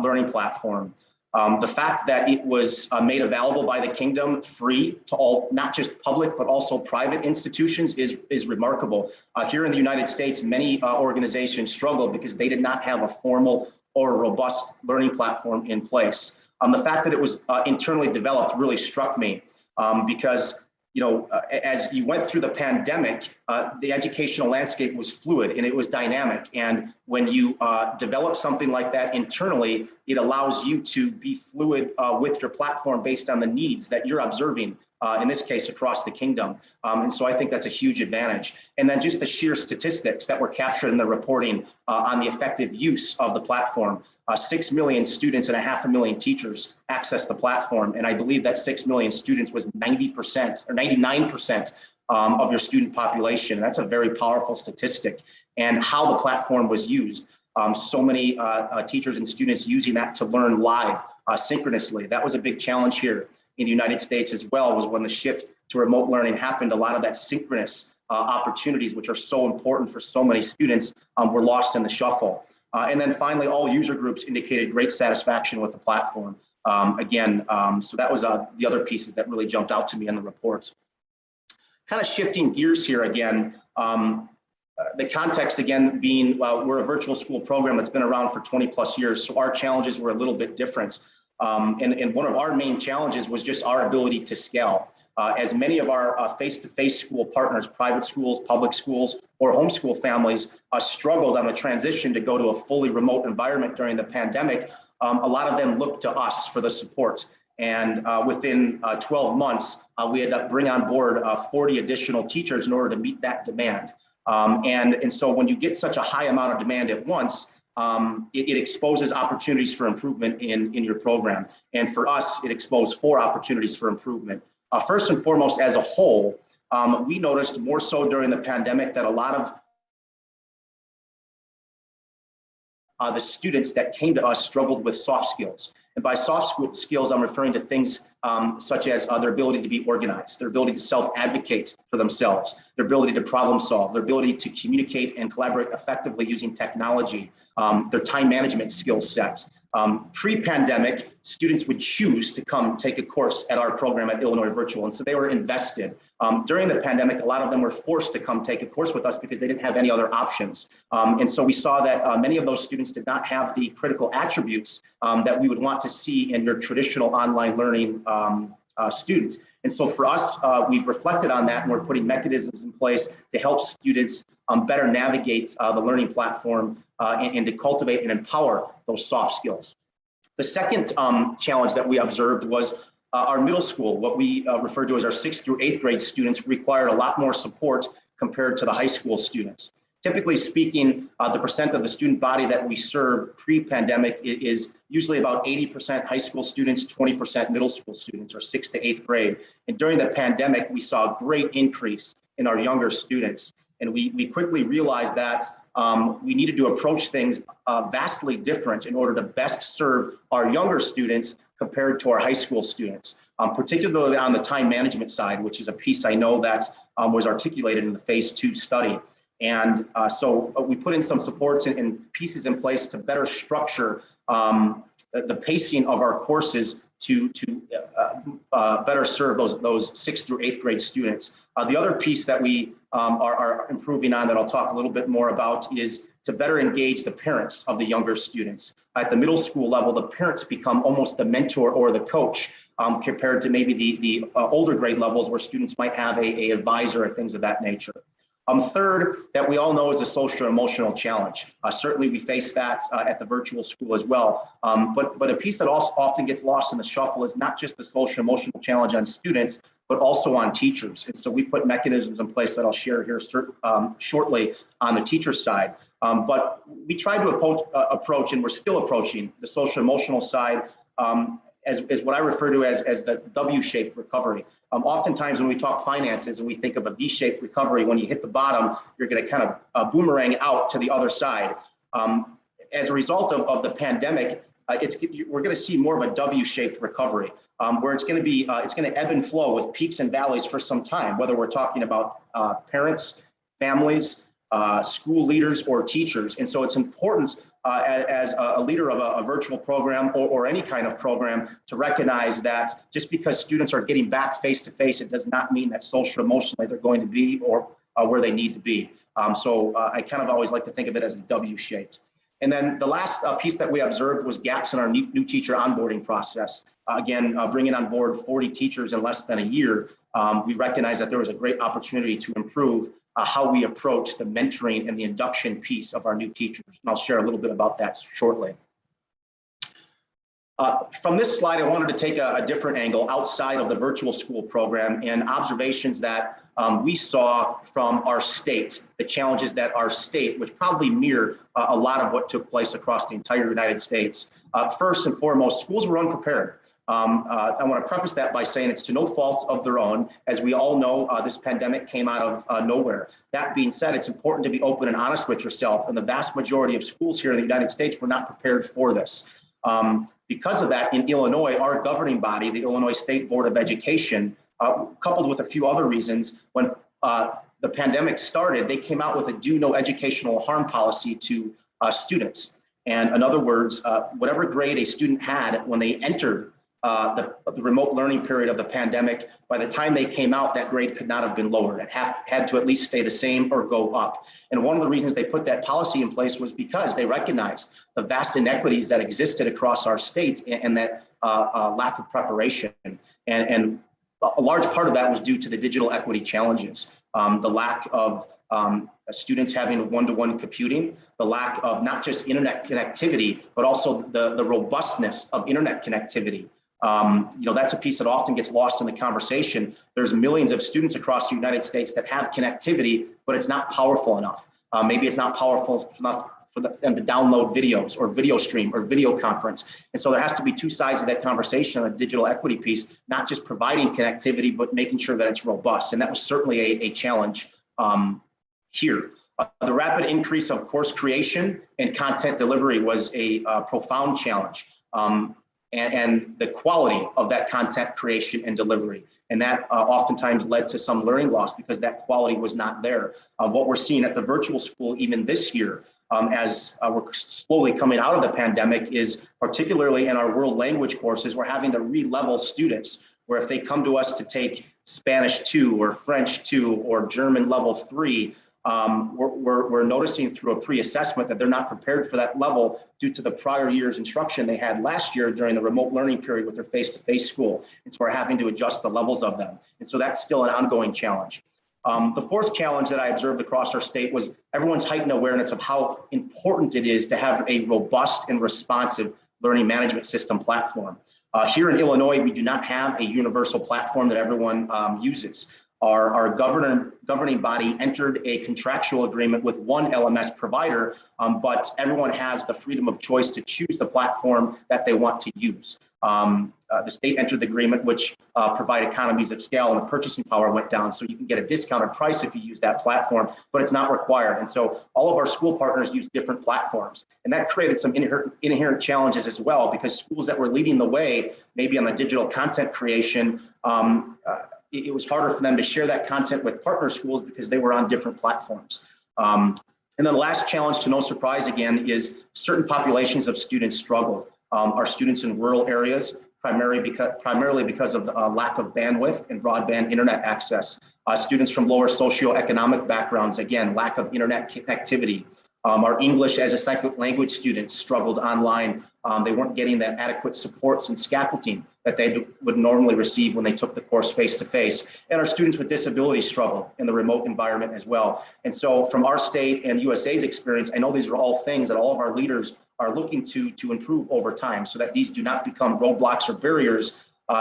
learning platform. The fact that it was made available by the kingdom free to all, not just public, but also private institutions is remarkable. Here in the United States, many organizations struggle because they did not have a formal or robust learning platform in place. The fact that it was internally developed really struck me because as you went through the pandemic, the educational landscape was fluid and it was dynamic. And when you develop something like that internally, it allows you to be fluid with your platform based on the needs that you're observing, in this case, across the kingdom. And so I think that's a huge advantage. And then just the sheer statistics that were captured in the reporting on the effective use of the platform. 6 million students and 500,000 teachers access the platform. And I believe that 6 million students was 90% or 99% of your student population. And that's a very powerful statistic. And how the platform was used. So many teachers and students using that to learn live synchronously. That was a big challenge here in the United States as well, was when the shift to remote learning happened. A lot of that synchronous opportunities, which are so important for so many students, were lost in the shuffle. And then finally, all user groups indicated great satisfaction with the platform. So that was the other pieces that really jumped out to me in the report. Kind of shifting gears here again, the context again being, we're a virtual school program that's been around for 20 plus years, so our challenges were a little bit different. And one of our main challenges was just our ability to scale. As many of our face-to-face school partners, private schools, public schools, or homeschool families struggled on the transition to go to a fully remote environment during the pandemic, a lot of them looked to us for the support. And within 12 months, we had to bring on board 40 additional teachers in order to meet that demand. And so when you get such a high amount of demand at once, it exposes opportunities for improvement in your program. And for us, it exposed 4 opportunities for improvement. First and foremost, as a whole, we noticed more so during the pandemic that a lot of the students that came to us struggled with soft skills. And by soft skills, I'm referring to things such as their ability to be organized, their ability to self-advocate for themselves, their ability to problem solve, their ability to communicate and collaborate effectively using technology, their time management skill set. Pre-pandemic, students would choose to come take a course at our program at Illinois Virtual, and so they were invested. During the pandemic, a lot of them were forced to come take a course with us because they didn't have any other options. And so we saw that many of those students did not have the critical attributes that we would want to see in your traditional online learning student. And so for us, we've reflected on that, and we're putting mechanisms in place to help students better navigate the learning platform and to cultivate and empower those soft skills. The second challenge that we observed was our middle school, what we refer to as our 6th through 8th grade students, required a lot more support compared to the high school students. Typically speaking, the percent of the student body that we serve pre-pandemic is usually about 80% high school students, 20% middle school students, or 6th to 8th grade. And during the pandemic, we saw a great increase in our younger students. And we quickly realized that we needed to approach things vastly different in order to best serve our younger students compared to our high school students, particularly on the time management side, which is a piece I know that was articulated in the phase 2 study. And so we put in some supports and pieces in place to better structure the pacing of our courses to better serve those 6th through 8th grade students. The other piece that we are improving on that I'll talk a little bit more about is to better engage the parents of the younger students. At the middle school level, the parents become almost the mentor or the coach compared to maybe the older grade levels where students might have a advisor or things of that nature. Third, that we all know is a social and emotional challenge. Certainly we face that at the virtual school as well. But a piece that also often gets lost in the shuffle is not just the social and emotional challenge on students, but also on teachers. And so we put mechanisms in place that I'll share here shortly on the teacher side. But we tried to approach, and we're still approaching the social emotional side as what I refer to as the W-shaped recovery. Oftentimes when we talk finances and we think of a V-shaped recovery, when you hit the bottom, you're going to kind of boomerang out to the other side. As a result of the pandemic, we're going to see more of a W-shaped recovery, where it's going to ebb and flow with peaks and valleys for some time, whether we're talking about parents, families, school leaders, or teachers. And so it's important as a leader of a virtual program or any kind of program to recognize that just because students are getting back face-to-face, it does not mean that social emotionally they're going to be or where they need to be. So I kind of always like to think of it as the W-shaped. And then the last piece that we observed was gaps in our new teacher onboarding process. Again, bringing on board 40 teachers in less than a year we recognized that there was a great opportunity to improve how we approach the mentoring and the induction piece of our new teachers. And I'll share a little bit about that shortly. From this slide, I wanted to take a different angle outside of the virtual school program and observations that we saw from our state, the challenges that our state, which probably mirror a lot of what took place across the entire United States. First and foremost, schools were unprepared. I want to preface that by saying it's to no fault of their own. As we all know, this pandemic came out of nowhere. That being said, it's important to be open and honest with yourself. And the vast majority of schools here in the United States were not prepared for this. Because of that, in Illinois, our governing body, the Illinois State Board of Education, coupled with a few other reasons, when the pandemic started, they came out with a do no educational harm policy to students. And in other words, whatever grade a student had when they entered the remote learning period of the pandemic, by the time they came out, that grade could not have been lowered. It had to at least stay the same or go up. And one of the reasons they put that policy in place was because they recognized the vast inequities that existed across our states and that lack of preparation. And a large part of that was due to the digital equity challenges, the lack of students having one-to-one computing, the lack of not just internet connectivity, but also the robustness of internet connectivity. That's a piece that often gets lost in the conversation. There's millions of students across the United States that have connectivity, but it's not powerful enough. Maybe it's not powerful enough for them to download videos or video stream or video conference. And so there has to be two sides of that conversation on the digital equity piece, not just providing connectivity, but making sure that it's robust. And that was certainly a challenge here. The rapid increase of course creation and content delivery was a profound challenge. And the quality of that content creation and delivery. And that oftentimes led to some learning loss because that quality was not there. What we're seeing at the virtual school even this year, as we're slowly coming out of the pandemic, is particularly in our world language courses, we're having to re-level students, where if they come to us to take Spanish 2 or French 2 or German level 3, we're noticing through a pre-assessment that they're not prepared for that level due to the prior year's instruction they had last year during the remote learning period with their face-to-face school. And so we're having to adjust the levels of them. And so that's still an ongoing challenge. The fourth challenge that I observed across our state was everyone's heightened awareness of how important it is to have a robust and responsive learning management system platform. Here in Illinois, we do not have a universal platform that everyone uses. Our governing body entered a contractual agreement with one LMS provider, but everyone has the freedom of choice to choose the platform that they want to use. The state entered the agreement, which provide economies of scale, and the purchasing power went down. So you can get a discounted price if you use that platform, but it's not required. And so all of our school partners use different platforms. And that created some inherent challenges as well, because schools that were leading the way, maybe on the digital content creation, it was harder for them to share that content with partner schools because they were on different platforms. And then the last challenge, to no surprise again, is certain populations of students struggled. Our students in rural areas, primarily because of the lack of bandwidth and broadband internet access. Students from lower socioeconomic backgrounds, again, lack of internet connectivity. Our English as a second language students struggled online. They weren't getting the adequate supports and scaffolding that they would normally receive when they took the course face-to-face. And our students with disabilities struggle in the remote environment as well. And so from our state and USA's experience, I know these are all things that all of our leaders are looking to improve over time so that these do not become roadblocks or barriers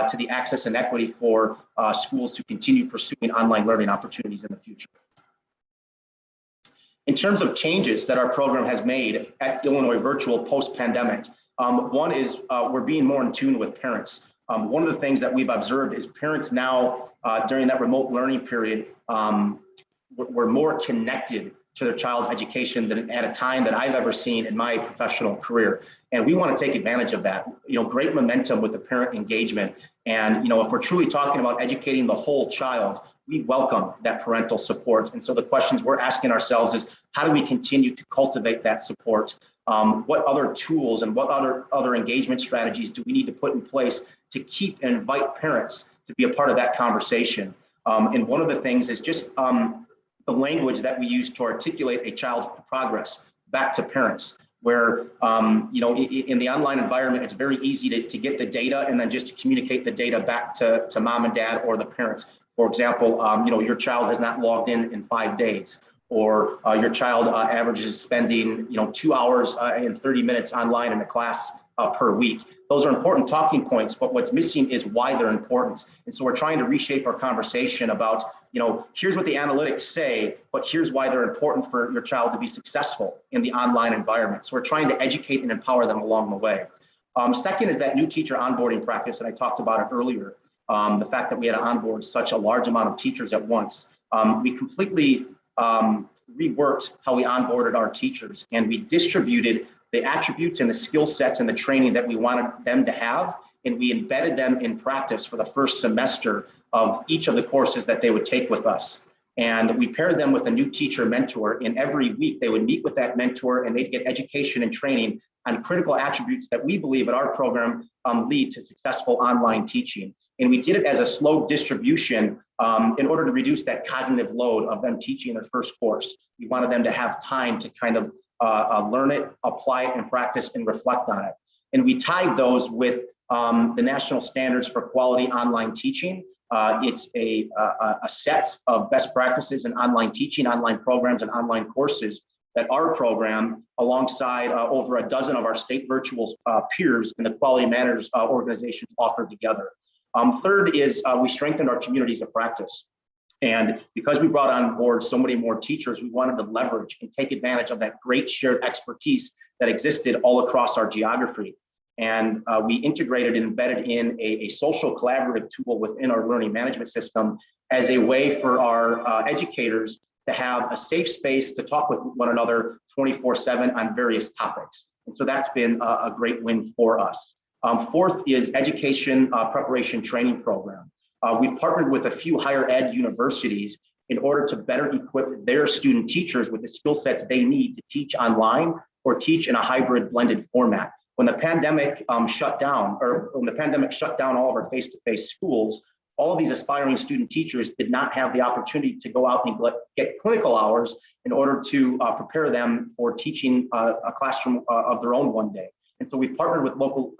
to the access and equity for schools to continue pursuing online learning opportunities in the future. In terms of changes that our program has made at Illinois Virtual post-pandemic, one is we're being more in tune with parents. One of the things that we've observed is parents now, during that remote learning period, were more connected to their child's education than at a time that I've ever seen in my professional career. And we want to take advantage of that. Great momentum with the parent engagement. And if we're truly talking about educating the whole child, we welcome that parental support. And so the questions we're asking ourselves is, how do we continue to cultivate that support? What other tools and what other engagement strategies do we need to put in place to keep and invite parents to be a part of that conversation? And one of the things is just the language that we use to articulate a child's progress back to parents, where in the online environment, it's very easy to get the data and then just to communicate the data back to mom and dad or the parent For example, your child has not logged in 5 days, or your child averages spending 2 hours and 30 minutes online in the class per week. Those are important talking points, but what's missing is why they're important. And so we're trying to reshape our conversation about, here's what the analytics say, but here's why they're important for your child to be successful in the online environment. So we're trying to educate and empower them along the way. Second is that new teacher onboarding practice, and I talked about it earlier. The fact that we had to onboard such a large amount of teachers at once. We completely reworked how we onboarded our teachers, and we distributed the attributes and the skill sets and the training that we wanted them to have, and we embedded them in practice for the first semester of each of the courses that they would take with us. And we paired them with a new teacher mentor, and every week they would meet with that mentor and they'd get education and training on critical attributes that we believe at our program lead to successful online teaching. And we did it as a slow distribution in order to reduce that cognitive load of them teaching their first course. We wanted them to have time to kind of learn it, apply it, and practice and reflect on it. And we tied those with the national standards for quality online teaching. It's a set of best practices in online teaching, online programs, and online courses that our program, alongside over a dozen of our state virtual peers and the quality managers organizations, authored together. Third is we strengthened our communities of practice. And because we brought on board so many more teachers, we wanted to leverage and take advantage of that great shared expertise that existed all across our geography. And we integrated and embedded in a social collaborative tool within our learning management system as a way for our educators to have a safe space to talk with one another 24/7 on various topics. And so that's been a great win for us. Fourth is education preparation training program. We've partnered with a few higher ed universities in order to better equip their student teachers with the skill sets they need to teach online or teach in a hybrid blended format. When the pandemic shut down all of our face-to-face schools, all of these aspiring student teachers did not have the opportunity to go out and get clinical hours in order to prepare them for teaching a classroom of their own one day. And so we've partnered with local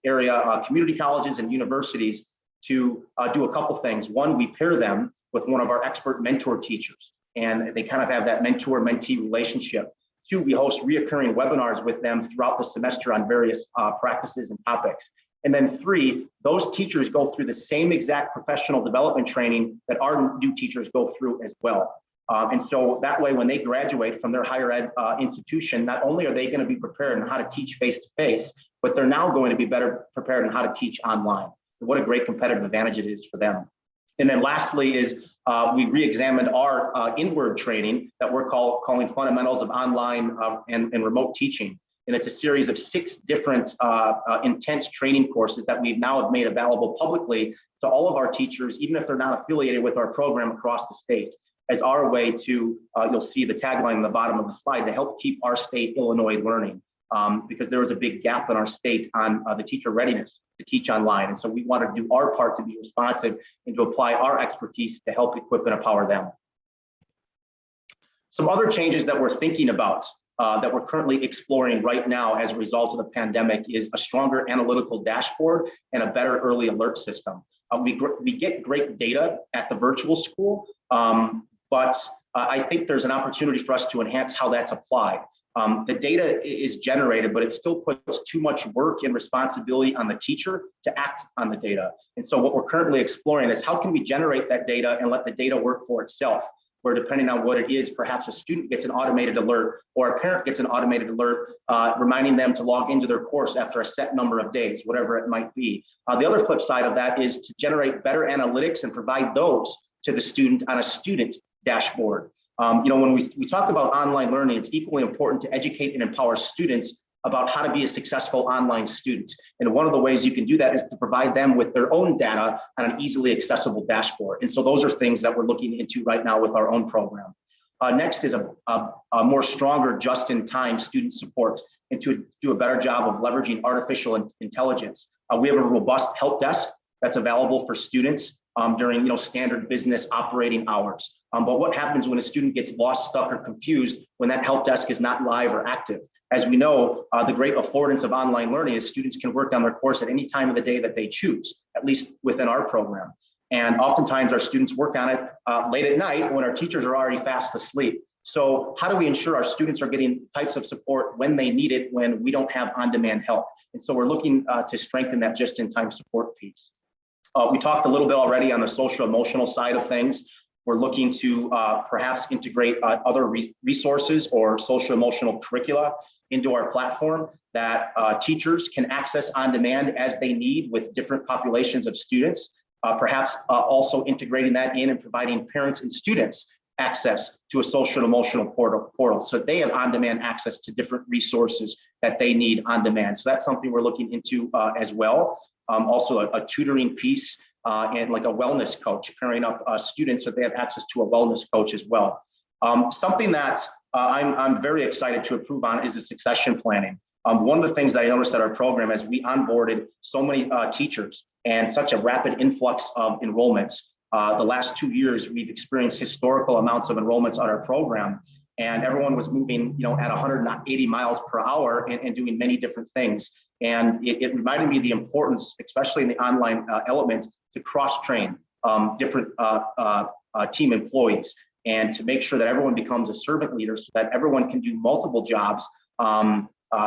area community colleges and universities to do a couple things. One, we pair them with one of our expert mentor teachers, and they kind of have that mentor-mentee relationship. Two, we host reoccurring webinars with them throughout the semester on various practices and topics. And then three, those teachers go through the same exact professional development training that our new teachers go through as well. And so that way, when they graduate from their higher ed institution, not only are they going to be prepared on how to teach face-to-face, but they're now going to be better prepared on how to teach online. What a great competitive advantage it is for them. And then lastly is we re-examined our inward training that we're calling Fundamentals of Online and Remote Teaching. And it's a series of 6 different intense training courses that we've now have made available publicly to all of our teachers, even if they're not affiliated with our program across the state, as our way to, you'll see the tagline on the bottom of the slide, to help keep our state, Illinois, learning. Because there was a big gap in our state on the teacher readiness to teach online. And so we want to do our part to be responsive and to apply our expertise to help equip and empower them. Some other changes that we're thinking about that we're currently exploring right now as a result of the pandemic is a stronger analytical dashboard and a better early alert system. We get great data at the virtual school, but I think there's an opportunity for us to enhance how that's applied. The data is generated, but it still puts too much work and responsibility on the teacher to act on the data. And so what we're currently exploring is how can we generate that data and let the data work for itself, where depending on what it is, perhaps a student gets an automated alert or a parent gets an automated alert reminding them to log into their course after a set number of days, whatever it might be. The other flip side of that is to generate better analytics and provide those to the student on a student dashboard. When we talk about online learning, it's equally important to educate and empower students about how to be a successful online student. And one of the ways you can do that is to provide them with their own data on an easily accessible dashboard. And so those are things that we're looking into right now with our own program. Next is a more stronger just-in-time student support and to do a better job of leveraging artificial intelligence. We have a robust help desk that's available for students during standard business operating hours. But what happens when a student gets lost, stuck, or confused when that help desk is not live or active? As we know, the great affordance of online learning is students can work on their course at any time of the day that they choose, at least within our program. And oftentimes our students work on it late at night when our teachers are already fast asleep. So how do we ensure our students are getting types of support when they need it, when we don't have on-demand help? And so we're looking to strengthen that just-in-time support piece. We talked a little bit already on the social emotional side of things. We're looking to perhaps integrate other resources or social emotional curricula into our platform that teachers can access on demand as they need with different populations of students. Perhaps also integrating that in and providing parents and students access to a social and emotional portal so that they have on-demand access to different resources that they need on demand. So that's something we're looking into as well. Also a tutoring piece and like a wellness coach, pairing up students so they have access to a wellness coach as well. Something that I'm very excited to improve on is the succession planning. One of the things that I noticed at our program as we onboarded so many teachers and such a rapid influx of enrollments. The last 2 years, we've experienced historical amounts of enrollments on our program, and everyone was moving, at 180 miles per hour and doing many different things. And it reminded me of the importance, especially in the online element, to cross-train different team employees and to make sure that everyone becomes a servant leader so that everyone can do multiple jobs.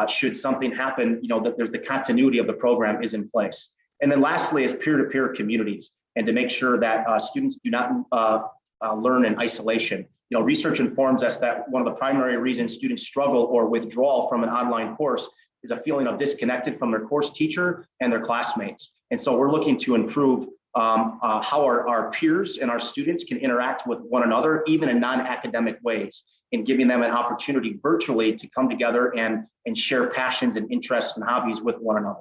Should something happen, that there's the continuity of the program is in place. And then lastly is peer-to-peer communities, and to make sure that students do not learn in isolation. Research informs us that one of the primary reasons students struggle or withdraw from an online course is a feeling of disconnected from their course teacher and their classmates. And so we're looking to improve how our peers and our students can interact with one another, even in non-academic ways, and giving them an opportunity virtually to come together and share passions and interests and hobbies with one another.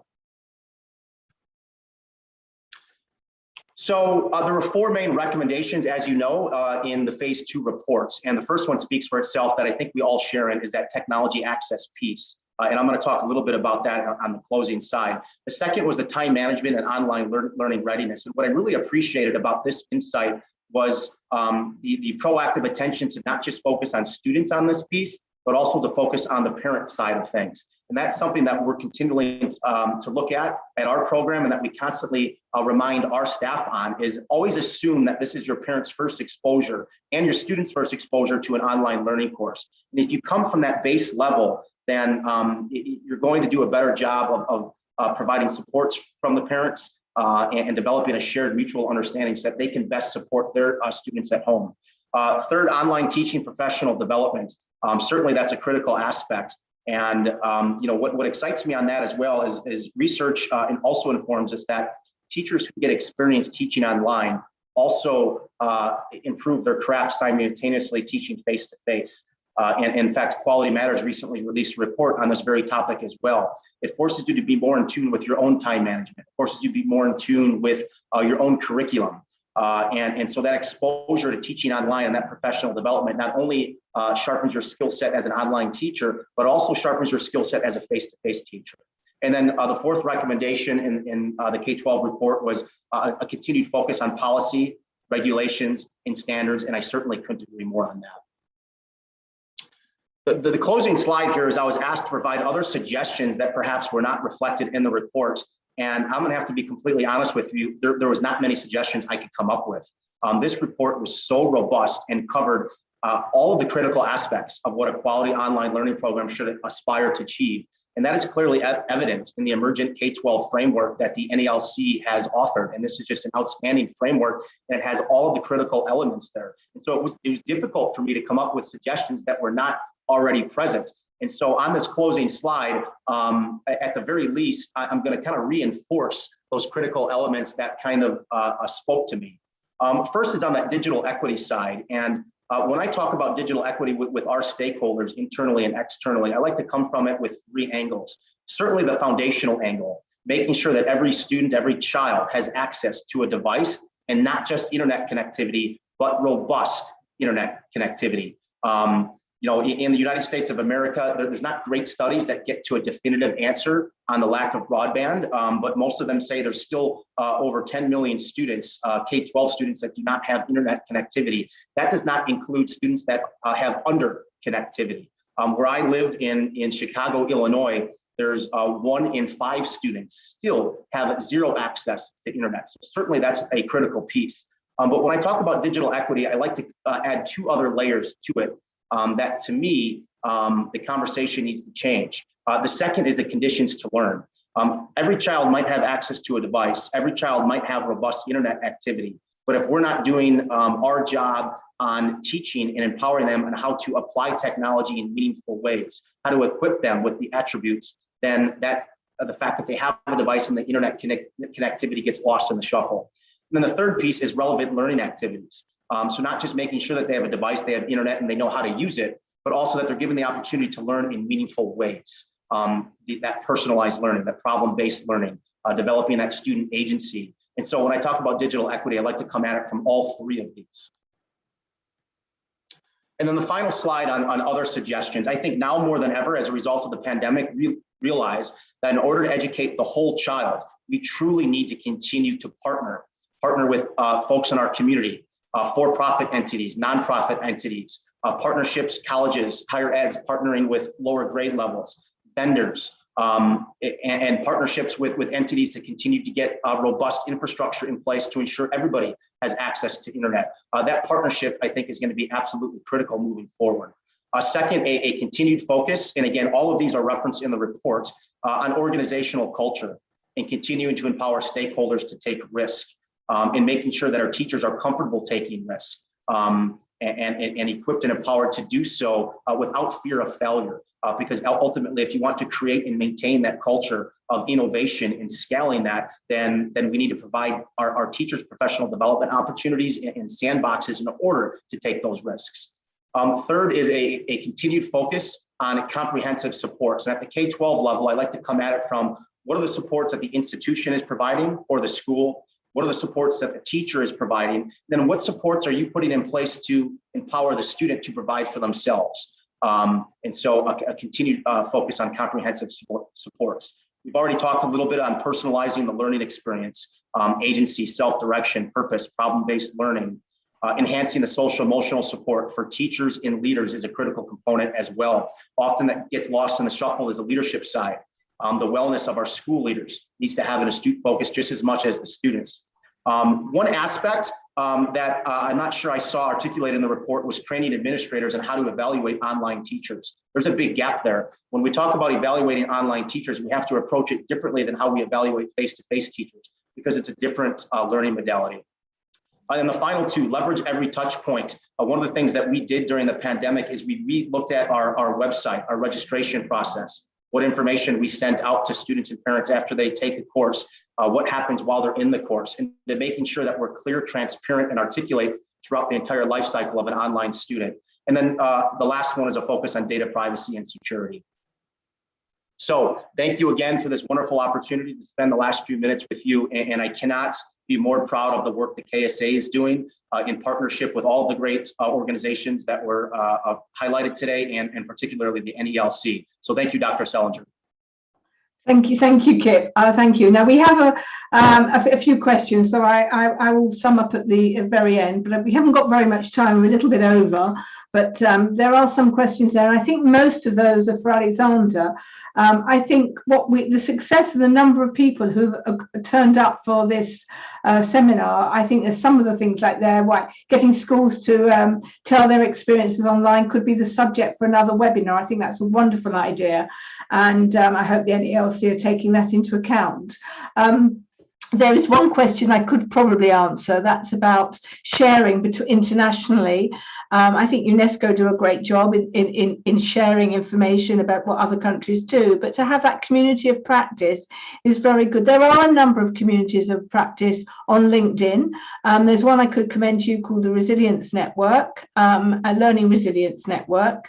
So there were 4 main recommendations, as you know, in the phase 2 reports. And the first one speaks for itself that I think we all share in is that technology access piece. And I'm going to talk a little bit about that on the closing side. The second was the time management and online learning readiness. And what I really appreciated about this insight was the proactive attention to not just focus on students on this piece, but also to focus on the parent side of things. And that's something that we're continuing to look at our program, and that we constantly remind our staff on, is always assume that this is your parent's first exposure and your student's first exposure to an online learning course. And if you come from that base level, then you're going to do a better job of providing supports from the parents and developing a shared mutual understanding so that they can best support their students at home. Third, online teaching professional development. Certainly that's a critical aspect. And what excites me on that as well is research and also informs us that teachers who get experience teaching online also improve their craft simultaneously teaching face-to-face. And in fact, Quality Matters recently released a report on this very topic as well. It forces you to be more in tune with your own time management. It forces you to be more in tune with your own curriculum. And so that exposure to teaching online and that professional development not only sharpens your skill set as an online teacher, but also sharpens your skill set as a face-to-face teacher. And then the fourth recommendation in the K-12 report was a continued focus on policy, regulations, and standards. And I certainly couldn't agree more on that. The closing slide here is I was asked to provide other suggestions that perhaps were not reflected in the report. And I'm going to have to be completely honest with you, there was not many suggestions I could come up with. This report was so robust and covered all of the critical aspects of what a quality online learning program should aspire to achieve. And that is clearly evident in the emergent K-12 framework that the NELC has authored. And this is just an outstanding framework, and it has all of the critical elements there. And so it was difficult for me to come up with suggestions that were not already present. And so on this closing slide, at the very least, I'm going to kind of reinforce those critical elements that kind of spoke to me. First is on that digital equity side. And when I talk about digital equity with our stakeholders internally and externally, I like to come from it with 3 angles. Certainly the foundational angle, making sure that every student, every child has access to a device, and not just internet connectivity, but robust internet connectivity. In the United States of America, there's not great studies that get to a definitive answer on the lack of broadband, but most of them say there's still over 10 million students, K-12 students, that do not have internet connectivity. That does not include students that have under connectivity. Where I live in Chicago, Illinois, there's 1 in 5 students still have zero access to internet. So certainly that's a critical piece. But when I talk about digital equity, I like to add 2 other layers to it that to me, the conversation needs to change. The second is the conditions to learn. Every child might have access to a device. Every child might have robust internet activity. But if we're not doing our job on teaching and empowering them on how to apply technology in meaningful ways, how to equip them with the attributes, then the fact that they have a device and the internet connectivity gets lost in the shuffle. And then the third piece is relevant learning activities. So not just making sure that they have a device, they have internet, and they know how to use it, but also that they're given the opportunity to learn in meaningful ways. That personalized learning, that problem-based learning, developing that student agency. And so when I talk about digital equity, I like to come at it from all 3 of these. And then the final slide on other suggestions. I think now more than ever, as a result of the pandemic, we realize that in order to educate the whole child, we truly need to continue to partner with folks in our community, for-profit entities, nonprofit entities, partnerships, colleges, higher eds, partnering with lower grade levels, vendors, and partnerships with entities to continue to get robust infrastructure in place to ensure everybody has access to internet. That partnership, I think, is going to be absolutely critical moving forward. Second, a continued focus, and again, all of these are referenced in the report, on organizational culture and continuing to empower stakeholders to take risk, and making sure that our teachers are comfortable taking risk, and equipped and empowered to do so without fear of failure. Because ultimately, if you want to create and maintain that culture of innovation and scaling that, then we need to provide our teachers professional development opportunities and sandboxes in order to take those risks. Third is a continued focus on comprehensive supports. And at the K-12 level, I like to come at it from what are the supports that the institution is providing or the school? What are the supports that the teacher is providing? Then what supports are you putting in place to empower the student to provide for themselves? And so a continued focus on comprehensive supports. We've already talked a little bit on personalizing the learning experience, agency, self-direction, purpose, problem-based learning. Enhancing the social emotional support for teachers and leaders is a critical component as well. Often that gets lost in the shuffle is the leadership side. The wellness of our school leaders needs to have an astute focus just as much as the students. One aspect that I'm not sure I saw articulated in the report was training administrators on how to evaluate online teachers. There's a big gap there. When we talk about evaluating online teachers, we have to approach it differently than how we evaluate face-to-face teachers because it's a different learning modality. And the final 2, leverage every touch point. One of the things that we did during the pandemic is we looked at our website, our registration process, what information we sent out to students and parents after they take a course, what happens while they're in the course, and making sure that we're clear, transparent, and articulate throughout the entire life cycle of an online student. And then the last one is a focus on data privacy and security. So thank you again for this wonderful opportunity to spend the last few minutes with you. And I cannot be more proud of the work the KSA is doing in partnership with all the great organizations that were highlighted today, and particularly the NELC. So thank you, Dr. Sellinger. Thank you, Kip. Thank you. Now we have a few questions, so I will sum up at the very end, but we haven't got very much time. We're a little bit over, but there are some questions there. And I think most of those are for Alexander. I think the success of the number of people who've turned up for this seminar, I think there's some of the things like getting schools to tell their experiences online could be the subject for another webinar. I think that's a wonderful idea. And I hope the NELC are taking that into account. There is one question I could probably answer. That's about sharing internationally. I think UNESCO do a great job in sharing information about what other countries do, but to have that community of practice is very good. There are a number of communities of practice on LinkedIn. There's one I could commend to you called the Resilience Network, a Learning Resilience Network.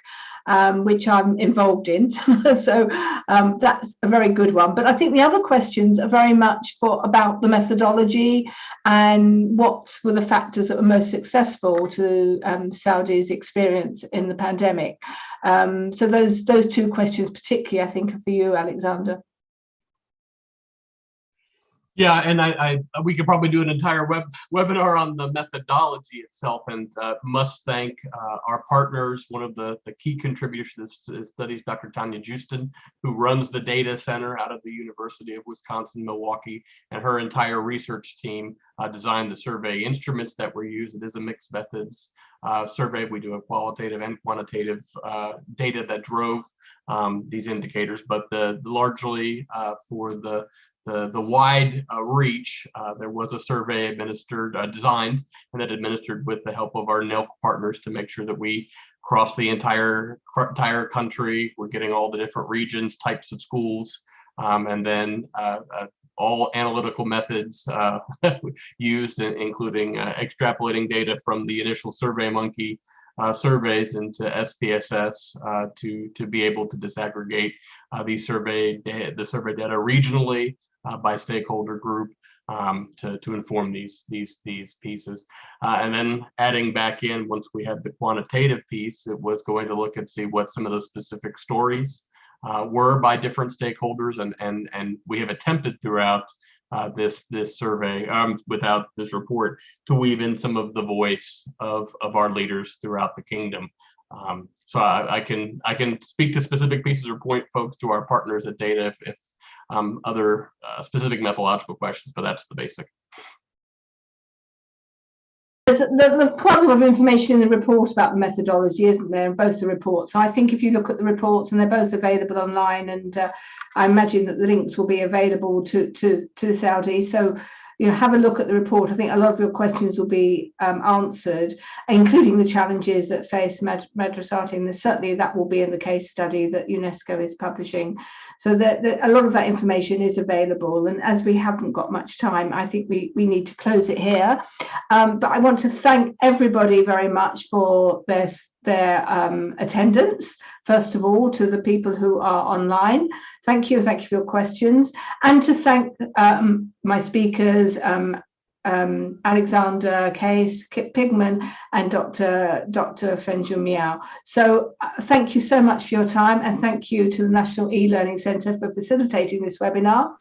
Which I'm involved in. So that's a very good one. But I think the other questions are very much about the methodology and what were the factors that were most successful to Saudi's experience in the pandemic. So those 2 questions particularly, I think, are for you, Alexander. Yeah, and we could probably do an entire webinar on the methodology itself, and must thank our partners. One of the key contributors to this study is Dr. Tanya Justin, who runs the data center out of the University of Wisconsin-Milwaukee, and her entire research team designed the survey instruments that were used. It is a mixed methods survey. We do a qualitative and quantitative data that drove these indicators, but largely for the wide reach, there was a survey designed and then administered with the help of our NELC partners to make sure that we cross the entire country. We're getting all the different regions, types of schools, and then all analytical methods used, including extrapolating data from the initial SurveyMonkey surveys into SPSS to be able to disaggregate the survey data regionally by stakeholder group to inform these pieces. And then adding back in, once we had the quantitative piece, it was going to look and see what some of those specific stories were by different stakeholders, and we have attempted throughout this survey, without this report, to weave in some of the voice of our leaders throughout the kingdom. So I can speak to specific pieces or point folks to our partners at Data if other specific methodological questions, but that's the basic. There's quite a lot of information in the report about the methodology, isn't there, in both the reports. So I think if you look at the reports, and they're both available online, and I imagine that the links will be available to the Saudi. So have a look at the report. I think a lot of your questions will be answered, including the challenges that face madrasati, and certainly that will be in the case study that UNESCO is publishing. So that a lot of that information is available. And as we haven't got much time, I think we need to close it here. But I want to thank everybody very much for their attendance. First of all, to the people who are online, thank you for your questions, and to thank my speakers, Alexander Case, Kip Pigman, and Dr. Fenju Miao. So thank you so much for your time, and thank you to the National E-Learning Centre for facilitating this webinar.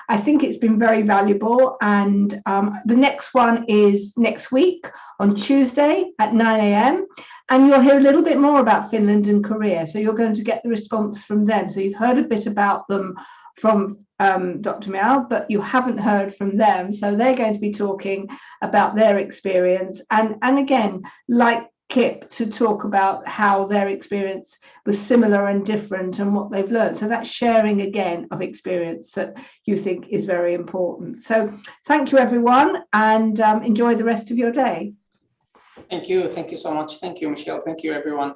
I think it's been very valuable, and the next one is next week on Tuesday at 9 a.m. And you'll hear a little bit more about Finland and Korea. So you're going to get the response from them. So you've heard a bit about them from Dr. Miao, but you haven't heard from them. So they're going to be talking about their experience. And again, like Kip, to talk about how their experience was similar and different and what they've learned. So that's sharing again of experience that you think is very important. So thank you, everyone, and enjoy the rest of your day. Thank you so much. Thank you, Michelle. Thank you, everyone.